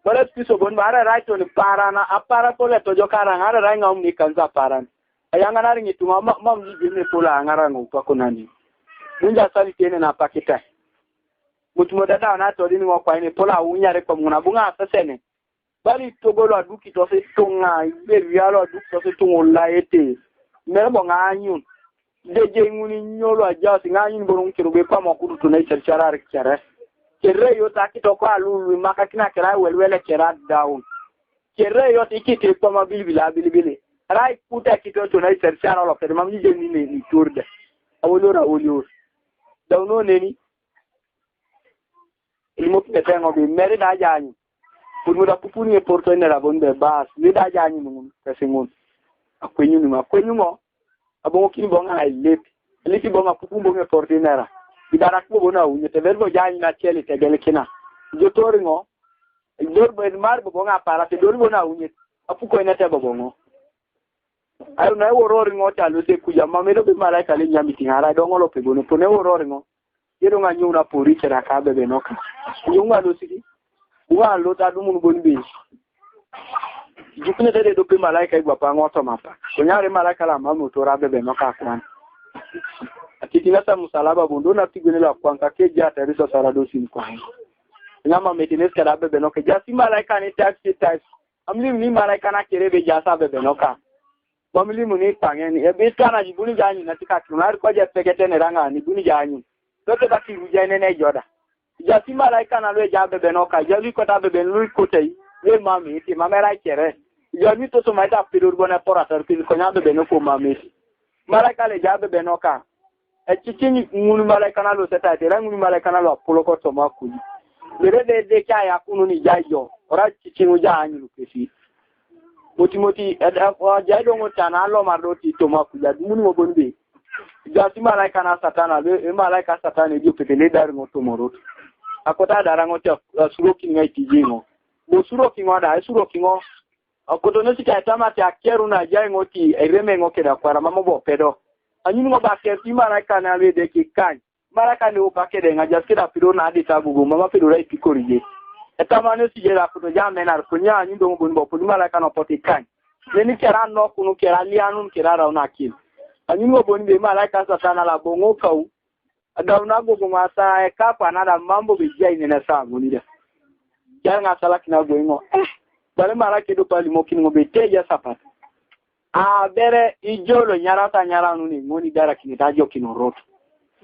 bare piso bon bare raito ni parana apara pole tojo karanga ara ranga umni kanza paran ayanga nari ngituma mam jibine pola ngara ngupa kunani munja sali tene na pakita mutumo dada na to dini ngokwa ni pola unyare kwa muna bunga sasene bali togolo aduki to se tunga be rialo aduki to se tungola ete merbo nganyun deje nguni nyolo aja singanyun borun kirube kwa makudu tunai charchara kere kere yo takito kwa lulu makakina kera welwele kera down kere yo tikite kwa mabilibili rai puta kito tunai charchara lo kere mamji je ni turde awolora dawno neni ilmo petengo bi mere da janyu purmuda pupuni e porto ne la bonde bas ni da janyu mun pesengon akwenyu ni makwenyu mo abongo kini bonga ai lepi bonga pupumbo nge porto nera bidara ko bona unye te verbo janyu na chele te gele kina jotoringo dorbo en marbo bonga para te dorbo na unye apuko ina te bongo ayo na wororingo ta lo se kuja mamelo be malaika le nyambi tingara dongolo pe bono pone wororingo yero nga nyuna pori kera ka bebe noka nyunga lo sigi wa lo ta dumu bonbe jukune de do pe malaika igwa pa ngoto mapa kunyare malaika la mamu to ra bebe noka kwan akitina sa musalaba bondo na tigene la kwanka ke jata riso sarado sin kwa nyama metines kala bebe noka jasi malaika ni taxi amli ni malaika na kerebe jasa bebe noka bamli muni pangeni e biskana jibuni janyi na tika tunar kwa je pekete ne ranga ni buni janyi dote baki rujane ne joda jasi malaika na lo ja bebe noka jali ko ta bebe lui kotei le mami ti mamera kere jami to so maita pirur bona porator pil ko nya bebe no ko mami malaika le ja bebe noka e chichini ngunu malaika na lo seta te rangu malaika na lo apolo ko to makuli le de kaya kunu ni jajo ora chichinu ja anyu kesi moti jaido ngotana lo mardoti to makuja muni mo bonbe jasi malaika na satana le malaika satana dio petele dar ngoto morot akota dara ngoto suroki ngai tijingo bo suroki ngoda suroki ngo akoto no sika tamati akeru na jai ngoti ereme ngokeda kwara mamo bo pedo anyini ngo baketi malaika na le de kikan malaika ne obakede nga jasi da pido na adi tagugo mama pido rai pikorije etamane sijera kuto jamena kunya anyi ndo bonbo pulima la kana potikan neni kera no kunu kera lianun kera rauna kin anyi ngo bonbe malaika satana la bongo kau adauna gogo masa e kapa na da mambo bijia inene sa munida janga sala kina goingo pale mara kedo pali mokin ngobe teja sapat a bere ijolo nyarata nyaranu ni ngoni dara kinitajo kinoroto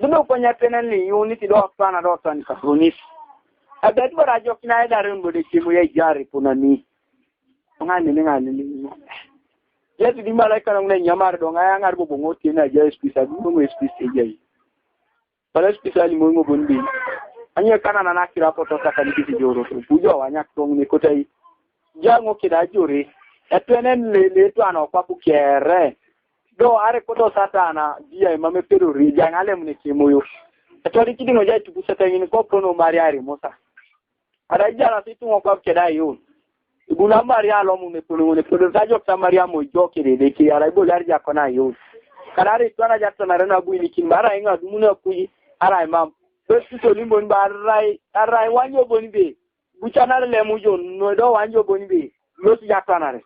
duno konya penali unity do pana do tan karonis abet bara jo kinai darun bode kimu ya jari punani ngani yetu di malaika nang ne nyamar do ngaya ngar bo ngoti na ja spisa du mo spisa jai pala spisa li mo bondi anya kana na nakira poto kata ni kiti joro to pujo wanya tong ni kotai jango kida jore etenen le to ana kwa kukere do are koto satana dia mame pero ri jangale mne kimoyo etori kidi no jai tubu satani ko prono mariari mosa ara jara situ kwa keda yo ibuna maria lo mu ne prono tajo ta maria mo joke de ke ara ibo larja kona yo kanare twana jatta na rena bu ni kimbara inga dumuna kuyi ara imam to limbo barai arai wanjo bonibe buchana le mujo no do wanjo bonibe lo si jatanare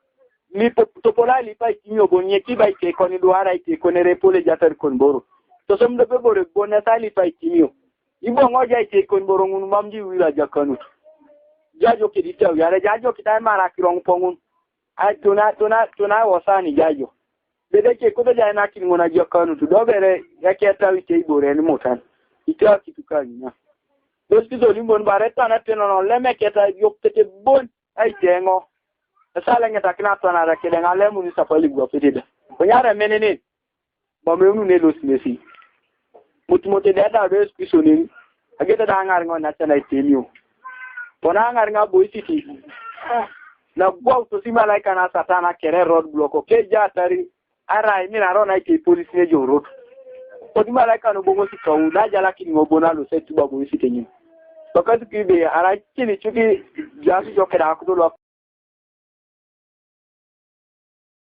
mi topola li pa kinyo bonye ki ba ke koni do ara ke koni repole jatar kon boro to som de boro bonata li pa kinyo ibo ngoja ke kon boro ngun mamji wila jakanu jajo ke ditaw yare jajo kita mara kirong pongun ai tuna wasani jajo bede ke ko da na kin ngona jakanu to do bere yake tawi ke ibore ni motan ita kitu kani na hospital limbon bareta na teno no leme keta yopete bon ai tengo sala ngata kina tona ra kele ngale mu ni sapali gwa petidaonyara menene ba menu ne los mesi mutumote da hospital ni ageta da ngar ngona tana itemio pona ngar nga boy city na gwa to si malaika na satana kere road block ke jatari ara mi na rona ke police ne jo road ko di malaika no bongo si kawu da jala kini ngobona lo setu ba boy city ni bakati kibe ara kini chuki jasu jo keda ko